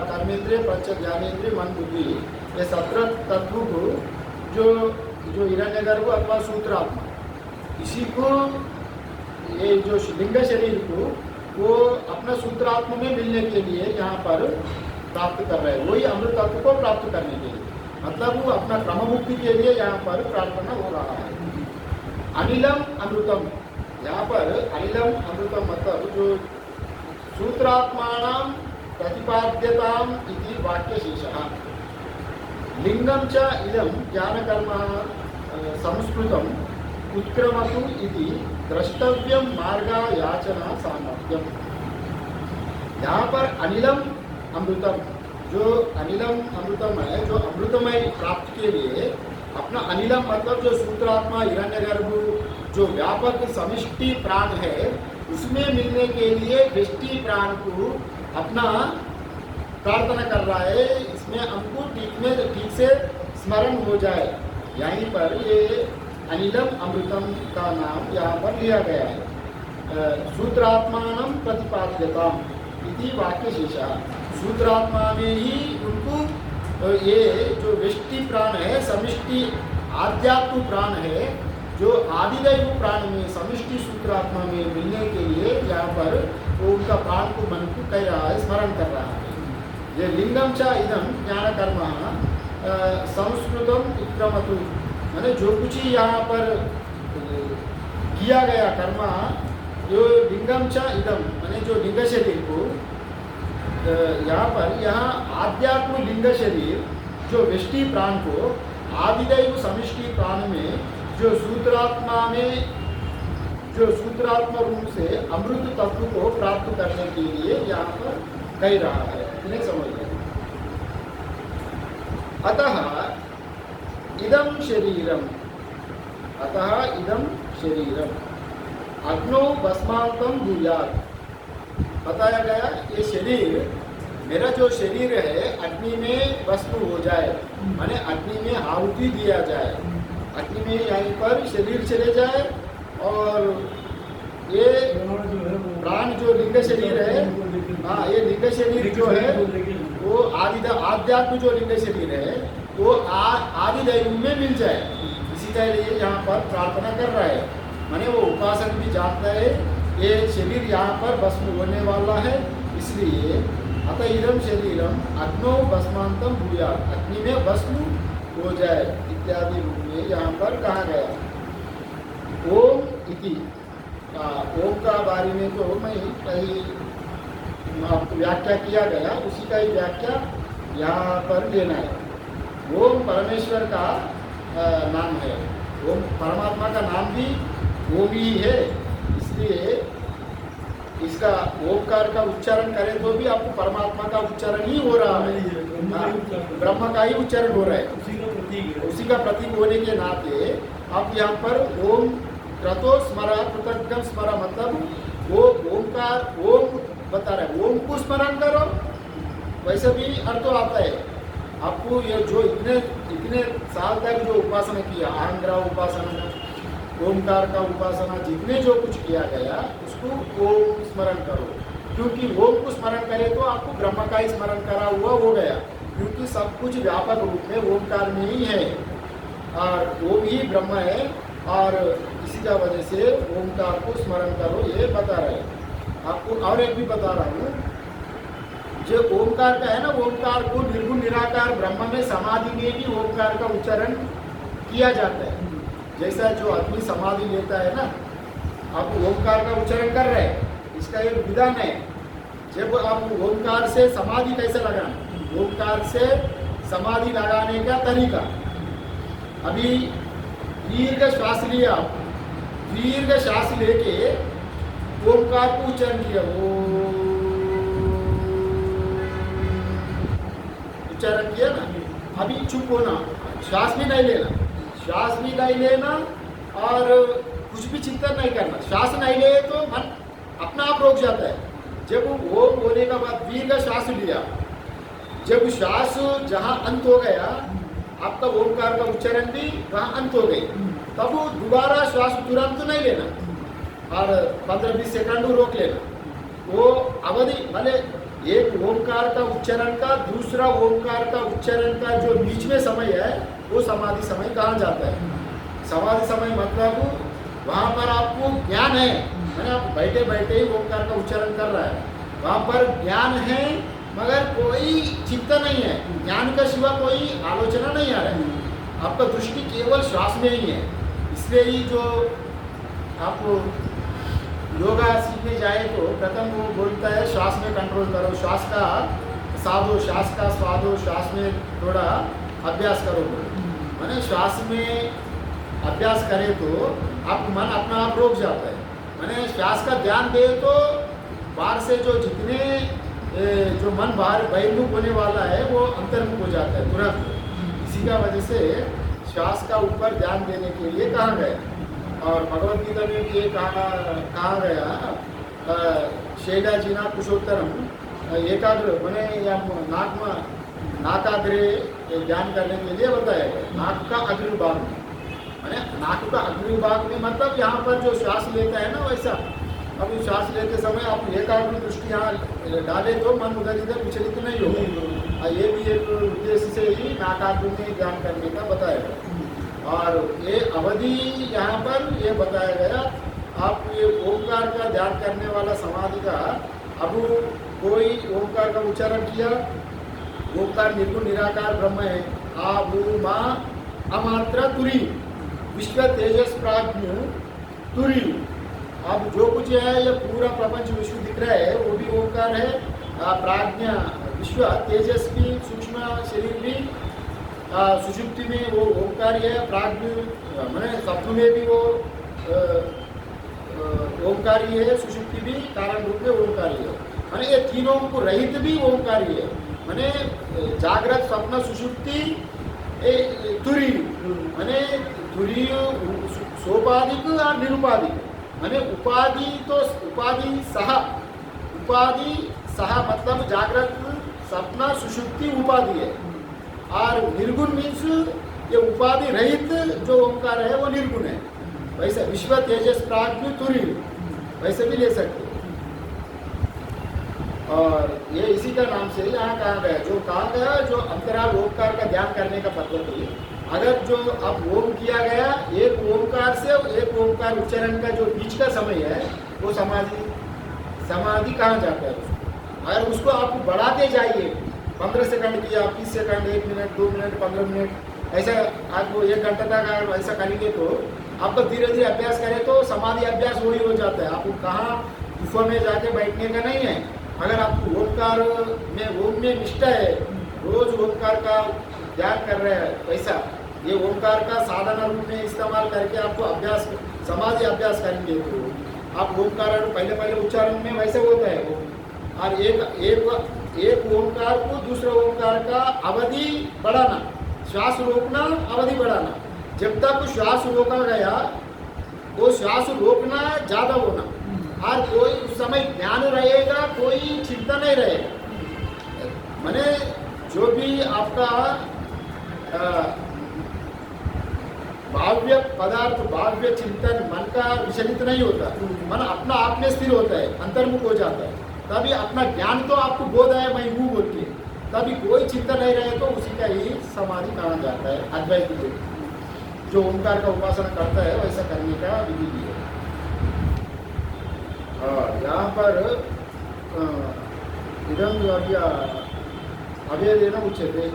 कर्मेंद्रिय पंच ज्ञानेंद्रिय मन बुद्धि ये 17 तत्व को जो हिरण्यगर्भ अथवा सूत्रात्मा इसी को ये जो लिंग शरीर को वो अपना सूत्रात्मा में मिलने के लिए यहाँ पर प्राप्त कर रहे हैं. वही अमृत तत्व को प्राप्त करने के लिए मतलब वो अपना क्रम मुक्ति के लिए यहाँ पर प्रार्थना हो रहा है. अनिलम अमृतम यहाँ पर अनिलम अमृतम मतलब जो सूत्रात्मानां प्रतिपाद्यताम इति वाक्यशेषः. लिंगम च इदं ज्ञानकर्म संस्कृतम उत्क्रमतु इति द्रष्टव्यम मार्गा याचना सामर्थ्यम. यहाँ पर अनिलम अमृतम जो अनिलम अमृतम है जो अमृतमय प्राप्ति के लिए अपना अनिलम मतलब जो सूत्रात्मा हिरण्यगर्भ जो व्यापक समिष्टि प्राण है उसमें मिलने के लिए व्यष्टि प्राण को अपना प्रार्थना कर रहा है. इसमें हमको ठीक से स्मरण हो जाए. यहीं पर ये अनिलम अमृतम का नाम यहाँ पर लिया गया है. सूत्रात्मानं प्रतिपाद्यताम इति वाक्यशेषः. सूत्रात्मा में ही उनको ये जो व्यष्टि प्राण है समिष्टि आध्यात्म प्राण है जो आदिदैव प्राण में समिष्टि सूत्रात्मा में मिलने के लिए यहाँ पर वो उनका प्राण को मन को कह रहा है स्मरण कर रहा है. ये लिंगम च इदं ज्ञान कर्म संस्कृतम उत्क्रमतु माने जो कुछ ही यहाँ पर किया गया कर्म जो लिंगम च इदम माने जो लिंग शरीर को यहाँ आध्यात्म लिंग शरीर जो व्यष्टि प्राण को आदिदैव समिष्टि प्राण में जो सूत्रात्मा रूप से अमृत तत्व को प्राप्त करने के लिए यहाँ पर कह रहा है. इन्हें समझ लें. अतः इदं शरीरम अग्नौ भस्मांतं भूयात्. बताया गया ये शरीर मेरा जो शरीर है अग्नि में भस्म हो जाए माने अग्नि में आहुति दिया जाए. अग्नि में यहीं पर शरीर चले जाए और ये प्राण जो लिंग शरीर है हाँ ये लिंग शरीर जो है वो आध्यात्म जो लिंग शरीर है वो आदिदैव में मिल जाए. इसी का लिए यहाँ पर प्रार्थना कर रहा है. माने वो उपासक भी जानता है ये शरीर यहाँ पर भस्म होने वाला है इसलिए अतः इदं शरीरम अग्नौ भस्मांतं भूयात् अग्नि में भस्म हो जाए इत्यादि रूप में यहाँ पर कहा गया. ओम इति ओम का बारे में तो मैं कहीं आपको व्याख्या किया गया उसी का ही व्याख्या यहाँ पर लेना है. ओम परमेश्वर का नाम है. ओम परमात्मा का नाम भी ओम ही है इसलिए इसका ओमकार का उच्चारण करें तो भी आपको परमात्मा का उच्चारण ही हो रहा है. ब्रह्म का ही उच्चारण हो रहा है. उसी का प्रतीक होने के नाते आप यहाँ पर ओम क्रतो स्मरा कृतज्ञ स्मरा मतलब वो ओमकार ओम बता रहे हैं. ओम को स्मरण करो वैसे भी अर्थ आता है. आपको ये जो इतने साल तक जो उपासना किया आहंग्रह उपासना ओमकार का उपासना जितने जो कुछ किया गया उसको ओम स्मरण करो क्योंकि ओम को स्मरण करें तो आपको ब्रह्म का ही स्मरण करा हुआ हो गया क्योंकि सब कुछ व्यापक रूप में ओमकार में ही है और ओम ही ब्रह्म है और इसी का वजह से ओमकार को स्मरण करो ये बता रहे. आपको और एक भी बता रहा हूँ जो ओमकार का है ना ओमकार को निर्गुण निराकार ब्रह्म में समाधि में भी ओमकार का उच्चारण किया जाता है. जैसा जो आदमी समाधि लेता है ना आप ओमकार का उच्चारण कर रहे हैं इसका एक विधान है. जब आप ओंकार से समाधि कैसे लगाना, ओंकार से समाधि लगाने का तरीका। अभी दीर्घ श्वास लिया, दीर्घ श्वास लेके ओंकार को उच्चारण किया, उच्चारण किया ना। अभी चुप होना, श्वास भी नहीं लेना, श्वास भी नहीं लेना और कुछ भी चिंतन नहीं करना। श्वास नहीं ले तो मन अपना आप रुक जाता है। जब ओम बोलने का बाद दीर्घ श्वास लिया, जब श्वास जहाँ अंत हो गया, आपका ओंकार का उच्चारण भी वहाँ अंत हो गई, तब दोबारा श्वास तुरंत नहीं लेना और 15-20 सेकंड रोक लेना। वो अवधि भले एक ओंकार का उच्चारण का दूसरा ओंकार का उच्चारण का जो बीच में समय है, वो समाधि समय कहा जाता है। समाधि समय मतलब वहाँ पर आपको ज्ञान है, मैंने आप बैठे बैठे ही ओंकार का उच्चारण कर रहा है, वहाँ पर ज्ञान है मगर कोई चिंता नहीं है, ज्ञान का सिवा कोई आलोचना नहीं आ रहा है, आपका दृष्टि केवल श्वास में ही है। इसलिए ही जो आप योगा सीखने जाए तो प्रथम वो बोलता है श्वास में कंट्रोल करो, श्वास का साधो, श्वास का स्वादो, श्वास में थोड़ा अभ्यास करो। मैंने श्वास में अभ्यास करे तो आप मन अपना आप रोक जाता है। मैंने श्वास का ध्यान दे तो बाहर से जो जितने जो मन बाहर बहिर्मुख होने वाला है वो अंतर्मुख हो जाता है तुरंत। इसी का वजह से श्वास का ऊपर ध्यान देने के लिए कहा गया। और भगवद गीता में भी ये कहा गया, शैलाजिना कुशोत्तरम एकाग्र मैंने या नाकाग्रे ध्यान करने के लिए बताया गया। नाक का अग्रभाग में, मैंने नाक का अग्रभाग में मतलब यहाँ पर जो श्वास लेता है ना, वैसा अभी श्वास लेते समय आप एकाग्र दृष्टि यहाँ डाले तो मन उधर इधर विचलित नहीं होगा। ये भी एक उद्देश्य से ही नाकाग्र में ध्यान करने का बताया गया। और ये अवधि यहाँ पर ये बताया गया, आप ये ओंकार का ध्यान करने वाला समाधि का, अब कोई ओंकार का उच्चारण किया, ओंकार निर्गुण निराकार ब्रह्म है, आ भू मा अमात्रा तुरी विश्व तेजस प्राज्ञ तुरी। अब जो कुछ है ये पूरा प्रपंच विश्व दिख रहा है वो भी ओंकार है। प्राज्ञा विश्व तेजस भी, सूक्ष्म शरीर भी, सुषुप्ति में वो ओंकार है। प्राज्ञ मैंने स्वप्न में भी वो ओंकारी है, सुषुप्ति भी कारण रूप में ओंकारी है। मैंने ये तीनों को रहित भी ओंकारी है। मैंने जागृत स्वप्न सुषुप्ति तुरी, मैंने तुरी सोपाधिक और निरुपाधिक। मैंने उपाधि तो उपाधि सह मतलब जागृत सपना सुषुप्ति उपाधि है, और निर्गुण मीन्स ये उपाधि रहित जो ओंकार है वो निर्गुण है। वैसे विश्व तेजस प्राज्ञ तुरी वैसे भी ले सकते हैं। और ये इसी का नाम से यहाँ कहा गया, जो कहा गया जो अंतराल ओंकार का ध्यान करने का पद्धति। अगर जो अब ओम किया गया, एक ओंकार से एक ओंकार उच्चारण का जो बीच का समय है वो समाधि कहाँ जाता है उसको। अगर उसको आप बढ़ाते जाइए, 15 सेकंड किया, 30 सेकंड, 1 मिनट, 2 मिनट, 15 मिनट, ऐसा आपको 1 घंटा तक अगर ऐसा करेंगे तो आपको धीरे धीरे अभ्यास करें तो समाधि अभ्यास वही हो जाता है। आपको कहाँ गुफा में जाके बैठने का नहीं है। अगर आपको ओंकार में ओम में निष्ठा है, रोज ओंकार का ध्यान कर रहे हैं, वैसा ये ओंकार का साधना रूप में इस्तेमाल करके आपको अभ्यास समाधि अभ्यास करेंगे तो आप ओंकार पहले उच्चारण में वैसे होता है वो। और एक ओंकार को दूसरे ओंकार का अवधि बढ़ाना, श्वास रोकना, अवधि बढ़ाना। जब तक श्वास रोका गया वो श्वास रोकना ज़्यादा होना, और कोई उस समय ज्ञान रहेगा, कोई चिंता नहीं रहेगा। मैंने जो भी आपका भाव्य पदार्थ, भाव्य चिंतन मन का विचलित नहीं होता, मन अपना आप में स्थिर होता है, अंतर्मुख हो जाता है। तभी अपना ज्ञान तो आपको बोध है मैं हूँ बोल के, तभी कोई चिंता नहीं रहे तो उसी का ही समाधि कहा जाता है। अद्वैत जो ओंकार का उपासना करता है वैसा करने का विधि भी है। और यहाँ पर इदम अभेदेन उच्यते,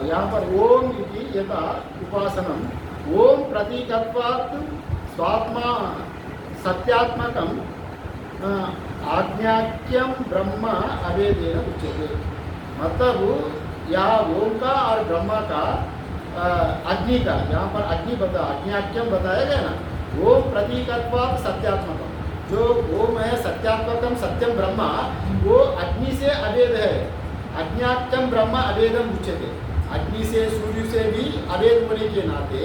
यहाँ पर ओम इति यथा उपासनम ओम प्रतीकत्वात् स्वात्मा सत्यात्मकम आज्ञाक्यम ब्रह्म अभेदेन उच्यते। मतलब यहाँ ओम का और ब्रह्मा का अग्नि का, यहाँ पर अग्नि आज्ञाक्यम बताया गया ना, ओम प्रतीकत्वात् सत्यात्मकम, जो ओम है सत्यात्मकम सत्यम ब्रह्मा, वो अग्नि से अभेद है। अज्ञाक्यम ब्रह्म अभेदम उच्यते। अग्नि से सूर्य से भी अभेद होने के नाते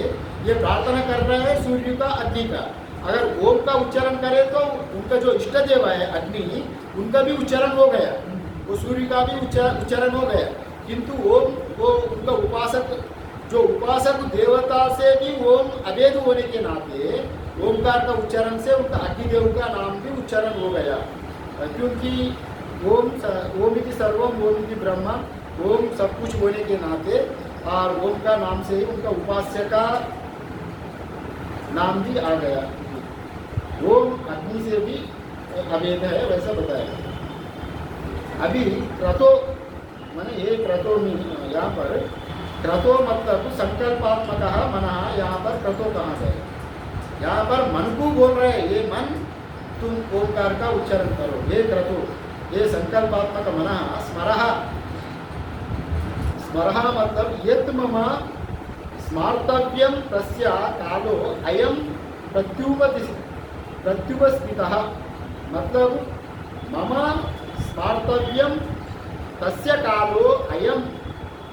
ये प्रार्थना कर रहा है सूर्य का अग्नि का। अगर ओम का उच्चारण करे तो उनका जो इष्ट देव है अग्नि, उनका भी उच्चारण हो गया, वो सूर्य का भी उच्चारण हो गया। किंतु ओम वो उनका उपासक, जो उपासक देवता से भी ओम अभेद होने के नाते ओमकार का उच्चारण से उनका अग्निदेव का नाम भी उच्चारण हो गया। क्योंकि ओम इति सर्वम ओम इति ब्रह्म, ओम सब कुछ होने के नाते और ओम का नाम से ही उनका उपास्य का नाम भी आ गया। ओम अग्नि से भी अभेद है, वैसा बताया। अभी क्रतो माने ये क्रतो में यहाँ पर क्रतो मतलब संकल्पात्मक मन, यहाँ पर क्रतो कहाँ से? यहाँ पर मन को बोल रहे हैं, ये मन तुम ओंकार का उच्चारण करो, ये क्रतो, ये संकल्पात्मक मन। स्मरः, स्मरः मतलब यत् मम स्मार्तव्यम तस्य कालो अयम प्रत्युपस्थितः, मतलब मम स्मार्तव्यम तस्य कालो अयम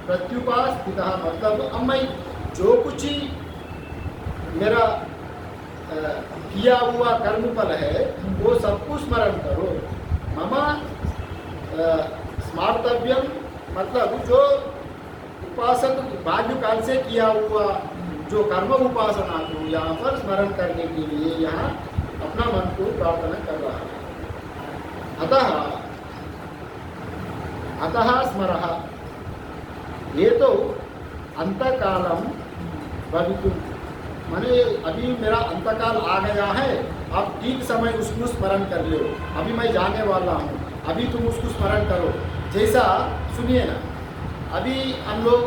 प्रत्युपस्थितः, मतलब अब मैं जो कुछ ही मेरा किया हुआ कर्मफल है वो सबको स्मरण करो। मम स्मार्तव्यम मतलब जो उपासक बाल्यकाल से किया हुआ जो कर्म उपासना को यहाँ पर स्मरण करने के लिए यहाँ अपना मन को प्रार्थना कर रहा है। अतः स्मरः, ये तो अंतकालम भवितुम, माने अभी मेरा अंतकाल आ गया है, आप ठीक समय उसको स्मरण कर लो, अभी मैं जाने वाला हूँ, अभी तुम उसको स्मरण करो। जैसा सुनिए ना, अभी हम लोग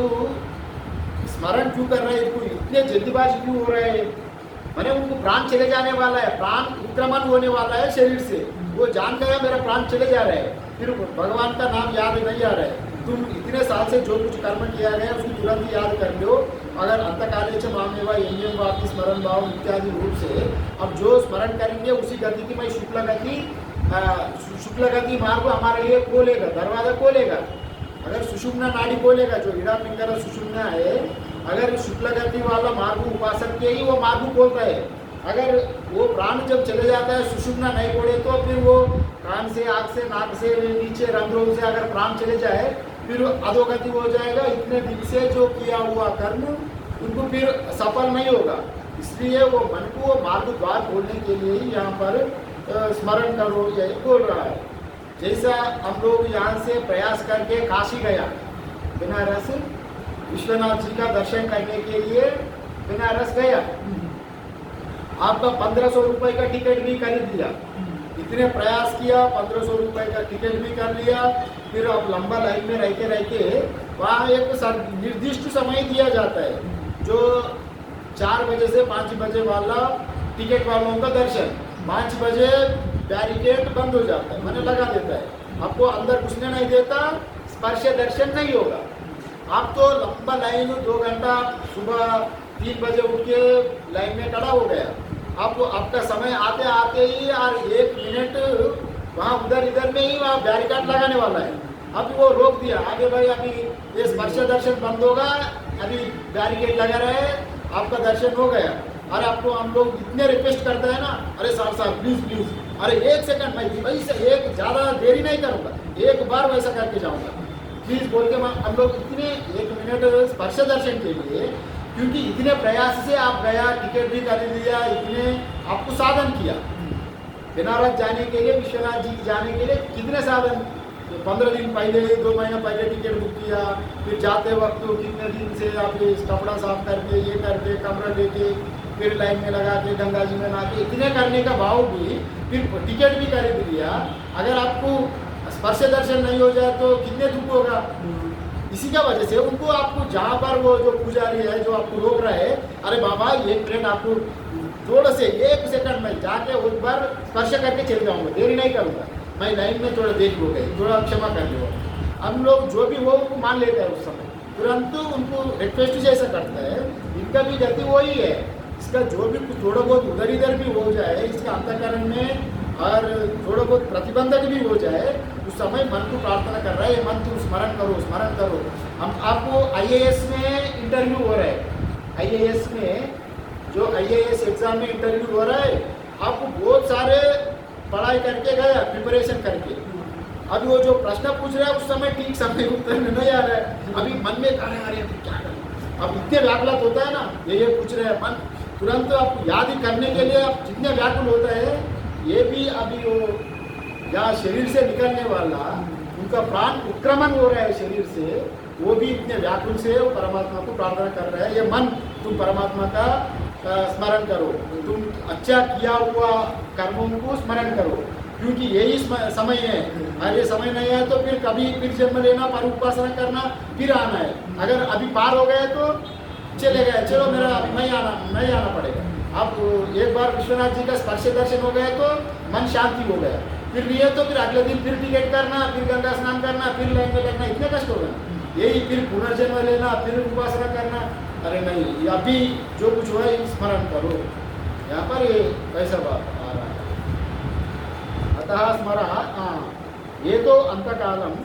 स्मरण क्यों कर रहे हैं, इनको इतने जल्दीबाजी क्यों हो रहे हैं? मैंने उनको प्राण चले जाने वाला है, प्राण उत्क्रमण होने वाला है शरीर से, वो जान गया मेरा प्राण चले जा रहे हैं, फिर भगवान का नाम याद नहीं आ रहा है। तुम इतने साल से जो कुछ कर्म किया गया उसको तुरंत याद कर लो। अगर अंतकाले च मामेवा यज्ञम वापि स्मरण भाव इत्यादि रूप से अब जो स्मरण करेंगे उसी गति की मैं शुक्ल गति मार्ग हमारे लिए खोलेगा, दरवाजा खोलेगा। अगर सुषुम्ना नाड़ी खोलेगा, जो इड़ा पिंगला सुषुम्ना है, अगर शुक्ल गति वाला मार्ग उपासक के ही वो मार्ग खोलता है। अगर वो प्राण जब चले जाता है सुषुम्ना नहीं खोले तो फिर वो कान से, आँख से, नाक से, नीचे रंध्रों से अगर प्राण चले जाए फिर अधोगति हो जाएगा। इतने दिन से जो किया हुआ कर्म उनको फिर सफल नहीं होगा। इसलिए वो मन को वो मार्ग द्वार खोलने के लिए ही यहाँ पर स्मरण करो यही बोल रहा है। जैसा हम लोग यहाँ से प्रयास करके काशी गया, बनारस विश्वनाथ जी का दर्शन करने के लिए बनारस गया, आपका 1500 रुपये का टिकट भी खरीद लिया, इतने प्रयास किया, 1500 रुपये का टिकट भी कर लिया। फिर अब लंबा लाइन में रहते रहते वहाँ एक निर्दिष्ट समय दिया जाता है, जो 4 बजे से 5 बजे वाला टिकट वालों का दर्शन, 5 बजे बैरिकेड बंद हो जाता है, मैंने लगा देता है, आपको अंदर घुसने नहीं देता, स्पर्श दर्शन नहीं होगा। आप तो लंबा लाइन 2 घंटा सुबह 3 बजे उठ के लाइन में खड़ा हो गया, आपको आपका समय आते आते ही और 1 मिनट वहाँ उधर इधर में ही वहाँ बैरिकेड लगाने वाला है। अभी वो रोक दिया, आगे भाई अभी ये स्पर्श दर्शन बंद होगा, अभी बैरिकेड लगा रहे, आपका दर्शन हो गया। अरे आपको हम लोग इतने रिक्वेस्ट करते हैं ना, अरे साहब प्लीज प्लीज, अरे 1 सेकंड मैं भाई से एक ज़्यादा देरी नहीं करूँगा, एक बार वैसा करके जाऊँगा प्लीज बोल के हम लोग इतने 1 मिनट स्पर्श दर्शन के लिए, क्योंकि इतने प्रयास से आप गया, टिकट भी खरीद लिया, इतने आपको साधन किया बनारस जाने के लिए, विश्वनाथ जी जाने के लिए कितने साधन, 15 दिन पहले 2 महीना पहले टिकट बुक किया, फिर जाते वक्त कितने दिन से आप कपड़ा साफ करके ये करके कमरा लेके फिर लाइन में लगा के गंगा जी में नहा के, इतने करने का भाव भी फिर टिकट भी खरीद लिया। अगर आपको स्पर्श दर्शन नहीं हो जाए तो कितने दुख होगा। इसी का वजह से उनको आपको जहाँ पर वो जो पुजारी है जो आपको रोक रहा है, अरे बाबा 1 मिनट आपको थोड़ा से 1 सेकंड में जाके एक बार स्पर्श करके चल जाऊंगा, देरी नहीं करूंगा, मैं लाइन में थोड़ा देर हो गई, थोड़ा क्षमा कर लो। हम लोग जो भी हो उनको मान लेते हैं उस समय, तुरंत उनको रिक्वेस्ट जैसा करता है। इनका भी गति वही है, इसका जो भी कुछ थोड़ा बहुत उधर इधर भी हो जाए, इसका अंतःकरण में और थोड़ा बहुत प्रतिबंधक भी हो जाए, उस समय मन को प्रार्थना कर रहा है, ये मन तुम स्मरण करो स्मरण करो। हम आपको IAS में इंटरव्यू हो रहा है, IAS में जो IAS एग्जाम में इंटरव्यू हो रहा है, आपको बहुत सारे पढ़ाई करके गया, प्रिपरेशन करके, अभी वो जो प्रश्न पूछ रहा है उस समय ठीक समय उत्तर नहीं आ रहा है, अभी मन में आ रहे क्या करें, अब इतने व्याकुल होता है ना, ये पूछ रहे हैं मन, तुरंत आपको याद ही करने के लिए आप जितने व्याकुल होता है, ये भी अभी वो यहाँ शरीर से निकलने वाला उनका प्राण उत्क्रमण हो रहा है शरीर से, वो भी इतने व्याकुल से वो परमात्मा को प्रार्थना कर रहा है, ये मन तुम परमात्मा का स्मरण करो, तुम अच्छा किया हुआ कर्मों को स्मरण करो, क्योंकि यही समय है, और ये समय नहीं है तो फिर कभी फिर जन्म लेना, पर उपासना करना, फिर आना है। अगर अभी पार हो गए तो चले गए, चलो मेरा अभी नहीं आना पड़ेगा। अब एक बार विश्वनाथ जी का स्पर्श दर्शन हो गया तो मन शांति हो गया, फिर लिए तो फिर अगले दिन फिर टिकट करना, फिर गंगा स्नान करना, फिर लाइन में लगना, इतने कष्ट होगा, यही फिर पुनर्जन्म लेना, फिर उपासना करना, अरे नहीं, अभी जो कुछ हुआ है स्मरण करो। यहाँ पर ये कैसा बात आ रहा है, अतः स्मरा, ये तो अंतकालम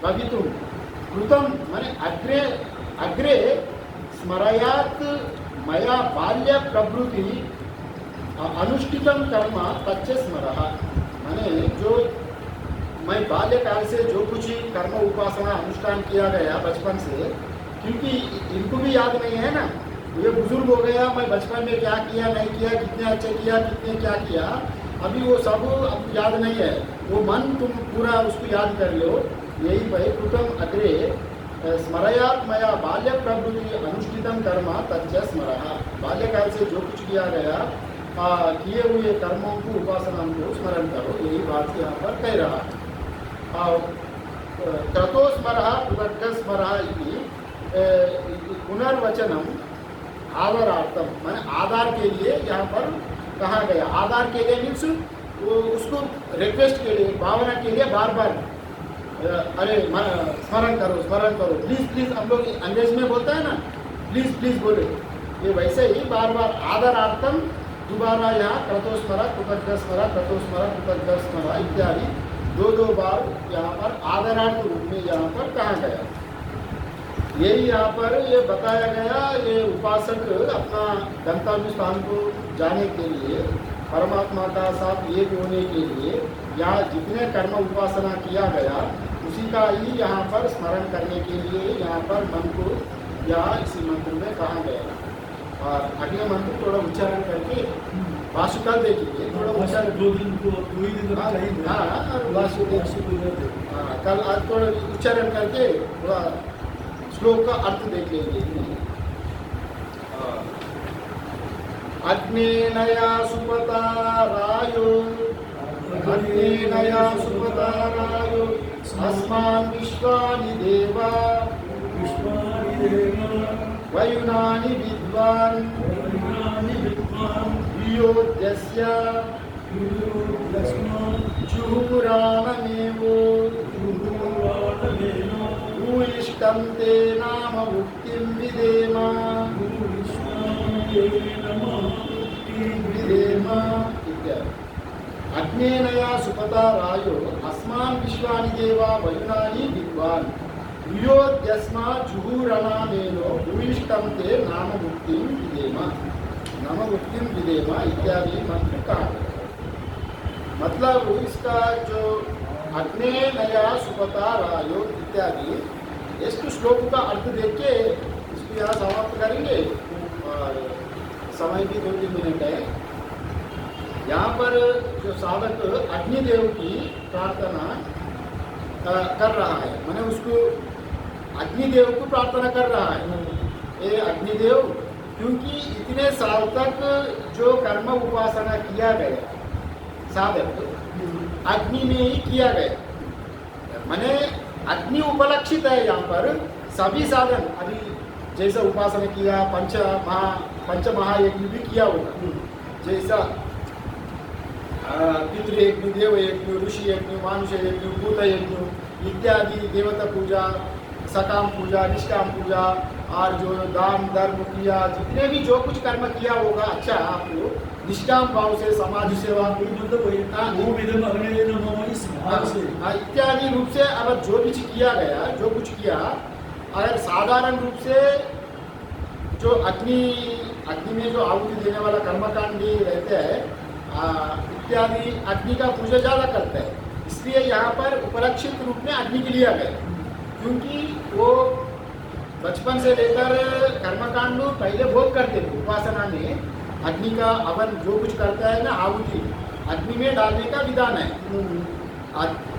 भवितुम कृतम, माने अग्रे अग्रे स्मरयात मया बाल्य प्रवृत्ति अनुष्ठितम कर्म तच्च स्मरः, माने जो मैं बाल्यकाल से जो कुछ कर्म उपासना अनुष्ठान किया गया बचपन से, क्योंकि इनको भी याद नहीं है ना, ये बुजुर्ग हो गया, मैं बचपन में क्या किया नहीं किया, कितने अच्छे किया कितने क्या किया, अभी वो सब अब याद नहीं है, वो मन तुम पूरा उसको याद कर लो। यही भाई कृतम अग्रे स्मरयात मया बाल्य प्रवृत्ति अनुष्ठितम कर्म तच्च स्मरः, बाल्यकाल से जो कुछ किया गया किए हुए कर्मों को उपासना को स्मरण करो, यही बात यहाँ पर कह रहा है। क्रतो स्मरः कृतज्ञ स्मरः इति पुनर्वचनम आदरार्थम, माने आधार के लिए यहाँ पर कहा गया, आधार के लिए मीन्स उसको रिक्वेस्ट के लिए, भावना के लिए बार बार अरे स्मरण करो प्लीज प्लीज, हम लोग अंग्रेज में बोलता है ना प्लीज प्लीज बोले, ये वैसे ही बार बार आदरार्थम दोबारा यहाँ क्रतोस्मरा कृतज्ञ स्मरा क्रतोस्मरा कृतज्ञ स्मरा इत्यादि दो बार यहाँ पर आदरार्थ रूप में यहाँ पर कहा गया। यही यहाँ पर ये बताया गया, ये उपासक अपना गंतव्य स्थान को जाने के लिए, परमात्मा का साथ एक होने के लिए यहाँ जितने कर्म उपासना किया गया उसी का ही यहाँ पर स्मरण करने के लिए यहाँ पर मन को यहाँ इसी मंत्र में कहा गया। और अगले मंत्र थोड़ा उच्चारण करके भाषुका देखिए, थोड़ा उच्चारण 2 दिन को 2 ही दिन चाहिए। हाँ, कल आज थोड़ा उच्चारण करके थोड़ा श्लोक का अर्थ देख लेंगे। अग्नेनया सुपतारायो अग्नेनया सुपतारायो अस्मान् विश्वानि देवा वयुनानि विद्वान् वियोध्यस्य जुहुराममेवो भूयिष्ठं ते नाम मुक्तिं विदेम इत्यादि। अग्नेनया सुपता रायो अस्मान् विश्वानि देवा वयुनानि विद्वान् वियोध्यस्मात् जुहुरनामेनो भूयिष्ठं ते नाम मुक्तिं विदेम इत्यादि मंत्र कहा। मतलब इसका जो अग्नेनया सुपता रायो इत्यादि, इसको श्लोक का अर्थ देख के इसको यहाँ समाप्त करेंगे और समय भी 2-3 मिनट है। यहाँ पर जो साधक अग्निदेव की प्रार्थना कर रहा है, मैंने उसको अग्निदेव को प्रार्थना कर रहा है, ये अग्निदेव, क्योंकि इतने साल तक जो कर्म उपासना किया गया साधक अग्नि में ही किया गया, मैंने अग्नि उपलक्षित है यहाँ पर, सभी साधन अभी जैसा उपासना किया पंच महायज्ञ भी किया होगा, जैसा पितृयज्ञ, देवयज्ञ, ऋषि यज्ञ, मानुष यज्ञ, भूत यज्ञ इत्यादि, देवता पूजा, सकाम पूजा, निष्काम पूजा और जो दान धर्म किया, जितने भी जो कुछ कर्म किया होगा अच्छा आपको निष्काम भाव से समाज सेवा मतलब इत्यादि रूप से अगर जो कुछ किया गया, जो कुछ किया, अगर साधारण रूप से जो अग्नि में जो आहुति देने वाला कर्मकांडी रहते हैं इत्यादि अग्नि का पूजा ज़्यादा करते हैं, इसलिए यहाँ पर उपलक्षित रूप में अग्नि के लिया गया, क्योंकि वो बचपन से लेकर कर्मकांड पहले भोग करते थे। उपासना में अग्नि का हवन जो कुछ करता है ना, आहुति अग्नि में डालने का विधान है।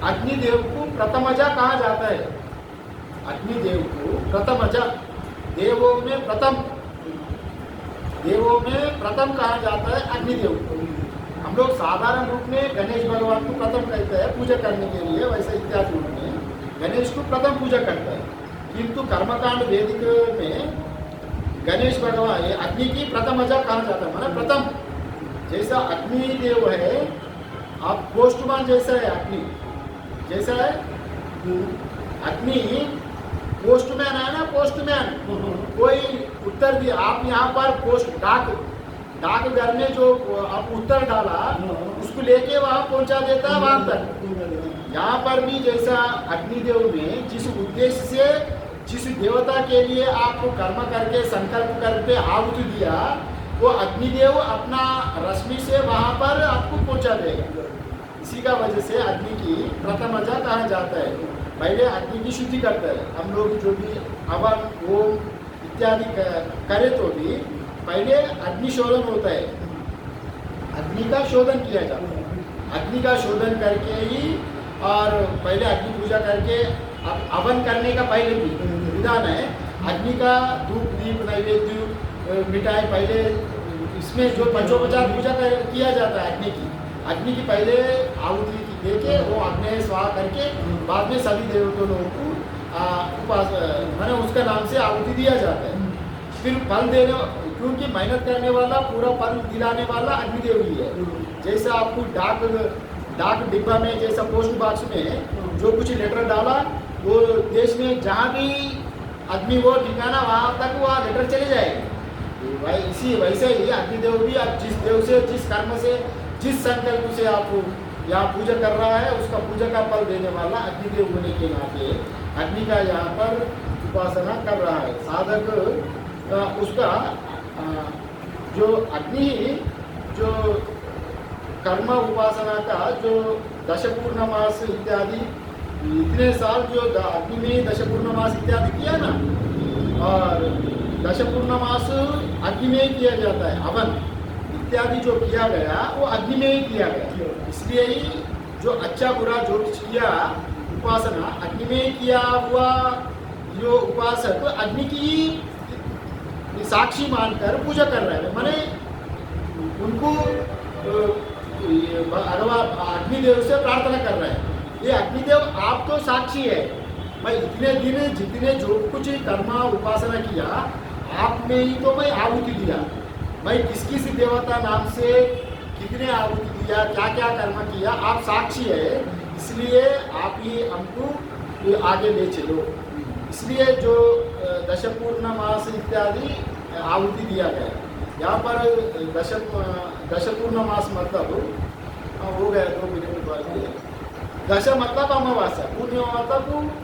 अग्निदेव को प्रथमजा कहा जाता है, अग्निदेव को प्रथमजा, देवों में प्रथम कहा जाता है अग्निदेव को। हम लोग साधारण रूप में गणेश भगवान को प्रथम कहते हैं पूजा करने के लिए, वैसे इत्यादि रूप में गणेश को प्रथम पूजा करता है, किंतु कर्मकांड वैदिक में गणेश भगवान अग्नि की प्रथमजा कहा जाता है, माना प्रथम। जैसा अग्निदेव है, आप पोस्टमैन जैसा है, अग्नि जैसा है अग्नि, पोस्टमैन है ना, पोस्टमैन कोई उत्तर दिया, आप यहाँ पर पोस्ट डाक घर में जो आप उत्तर डाला उसको लेके वहाँ पहुँचा देता है वहाँ तक। यहाँ पर भी जैसा अग्निदेव में जिस उद्देश्य से, जिस देवता के लिए आपको कर्म करके संकल्प करके आहुति दिया, वो अग्निदेव अपना रश्मि से वहाँ पर आपको पहुँचा देगा। इसी का वजह से अग्नि की प्रथमजा कहा जाता है। पहले अग्नि की शुद्धि करता है। हम लोग जो भी हवन होम इत्यादि करे तो भी पहले अग्नि शोधन होता है, अग्नि का शोधन किया जाता है। अग्नि का शोधन करके ही, और पहले अग्नि पूजा करके हवन करने का पहले भी विधान है। अग्नि का धूप दीप नैवेद्य मिठाई पहले, इसमें जो पंचोपचार पूजा किया जाता है अग्नि की पहले आहुति दे के वो अग्नि स्वाहा करके बाद में सभी देवताओं को मैंने उसका नाम से आहुति दिया जाता है। फिर फल देने, क्योंकि मेहनत करने वाला पूरा फल दिलाने वाला अग्निदेव ही है। जैसा आपको डाक डिब्बा में, जैसा पोस्ट बॉक्स में जो कुछ लेटर डाला, वो देश में जहाँ भी आदमी वो ठिकाना वहाँ तक वह लेटर चले जाएगी। वैसे ही अग्निदेव भी आप जिस देव से, जिस कर्म से, जिस संकल्प से आप यहाँ पूजा कर रहा है, उसका पूजा का फल देने वाला अग्निदेव होने के नाते अग्नि का यहाँ पर उपासना कर रहा है। साधक उसका जो अग्नि, जो कर्म उपासना का जो दशपूर्णमास इत्यादि, इतने साल जो अग्नि में दशपूर्णमास इत्यादि किया ना, और दशपूर्णमास अग्नि में ही किया जाता है। हवन इत्यादि जो किया गया वो अग्नि में ही किया गया, इसलिए ही जो अच्छा बुरा जो कुछ किया उपासना अग्नि में ही किया हुआ, जो उपासक अग्नि की साक्षी मानकर पूजा कर रहे हैं, माने उनको अग्निदेव से प्रार्थना कर रहे हैं, ये अग्निदेव आप तो साक्षी है, मैं इतने दिन जितने जो कुछ कर्म उपासना किया आप में ही तो मैं आहुति दिया, मैं किस किस देवता नाम से कितने आहुति दिया, क्या क्या कर्म किया, आप साक्षी है, इसलिए आप ही हमको आगे ले चलो। इसलिए जो दशपूर्णमास इत्यादि आहुति दिया गया। यहाँ पर दशपूर्णमास मतलब हो गया 2 मिनट बाद। दश मतलब अमावस्या, पूर्णिमा मतलब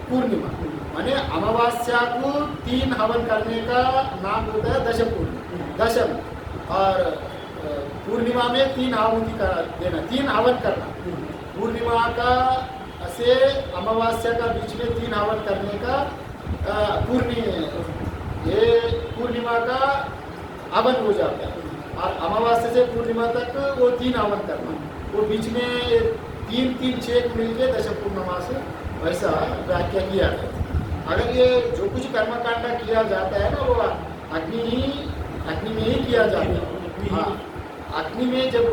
पूर्णिमा, माने अमावस्या को 3 हवन करने का नाम होता है दशम, और पूर्णिमा में 3 आहुति देना, 3 हवन करना। पूर्णिमा का से अमावस्या का बीच में 3 हवन करने का पूर्णिमा का हवन हो जाता है, और अमावस्या से पूर्णिमा तक वो 3 हवन करना, वो बीच में 3 6 मिलके दशपूर्णमास वैसा व्याख्या किया है। अगर ये जो कुछ कर्मकांड किया जाता है ना, वो अग्नि में ही किया जाता है। हाँ, अग्नि में जब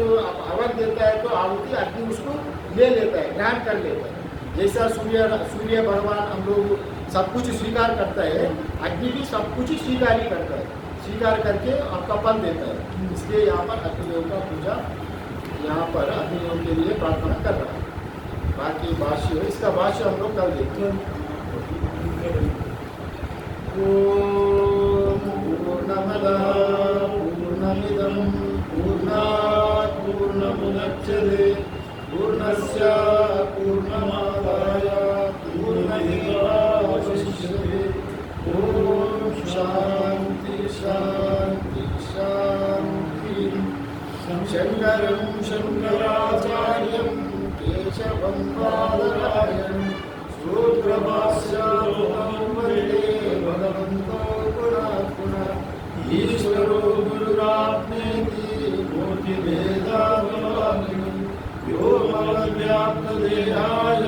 हवन देता है तो आहुति अग्नि उसको ले लेता है, ग्रहण कर लेता है। जैसा सूर्य भगवान हम लोग सब कुछ स्वीकार करता है, अग्नि भी सब कुछ ही स्वीकार ही करता है, स्वीकार करके आपका फल देता है। इसलिए यहाँ पर अग्निदेव का पूजा, यहाँ पर अग्निदेव के लिए प्रार्थना कर रहा है। बाकी भाष्य, इसका भाष्य हम लोग कल देखते हैं। ओम पूर्णमदः पूर्णमिदं पूर्णात् पूर्णमुदच्यते पूर्णस्य पूर्णमादाय पूर्णमेवावशिष्यते। ओम शांति शांति शांति। शंकरं शंकराचार्यं केशवं बादरायणं सूत्रभाष्यार्थं वन्दे भगवन्तो पुनः पुनः। ईश्वरो गुरुरात्मेति मूर्तिभेदाविभागिनी व्योमवद्व्याप्तदेहाय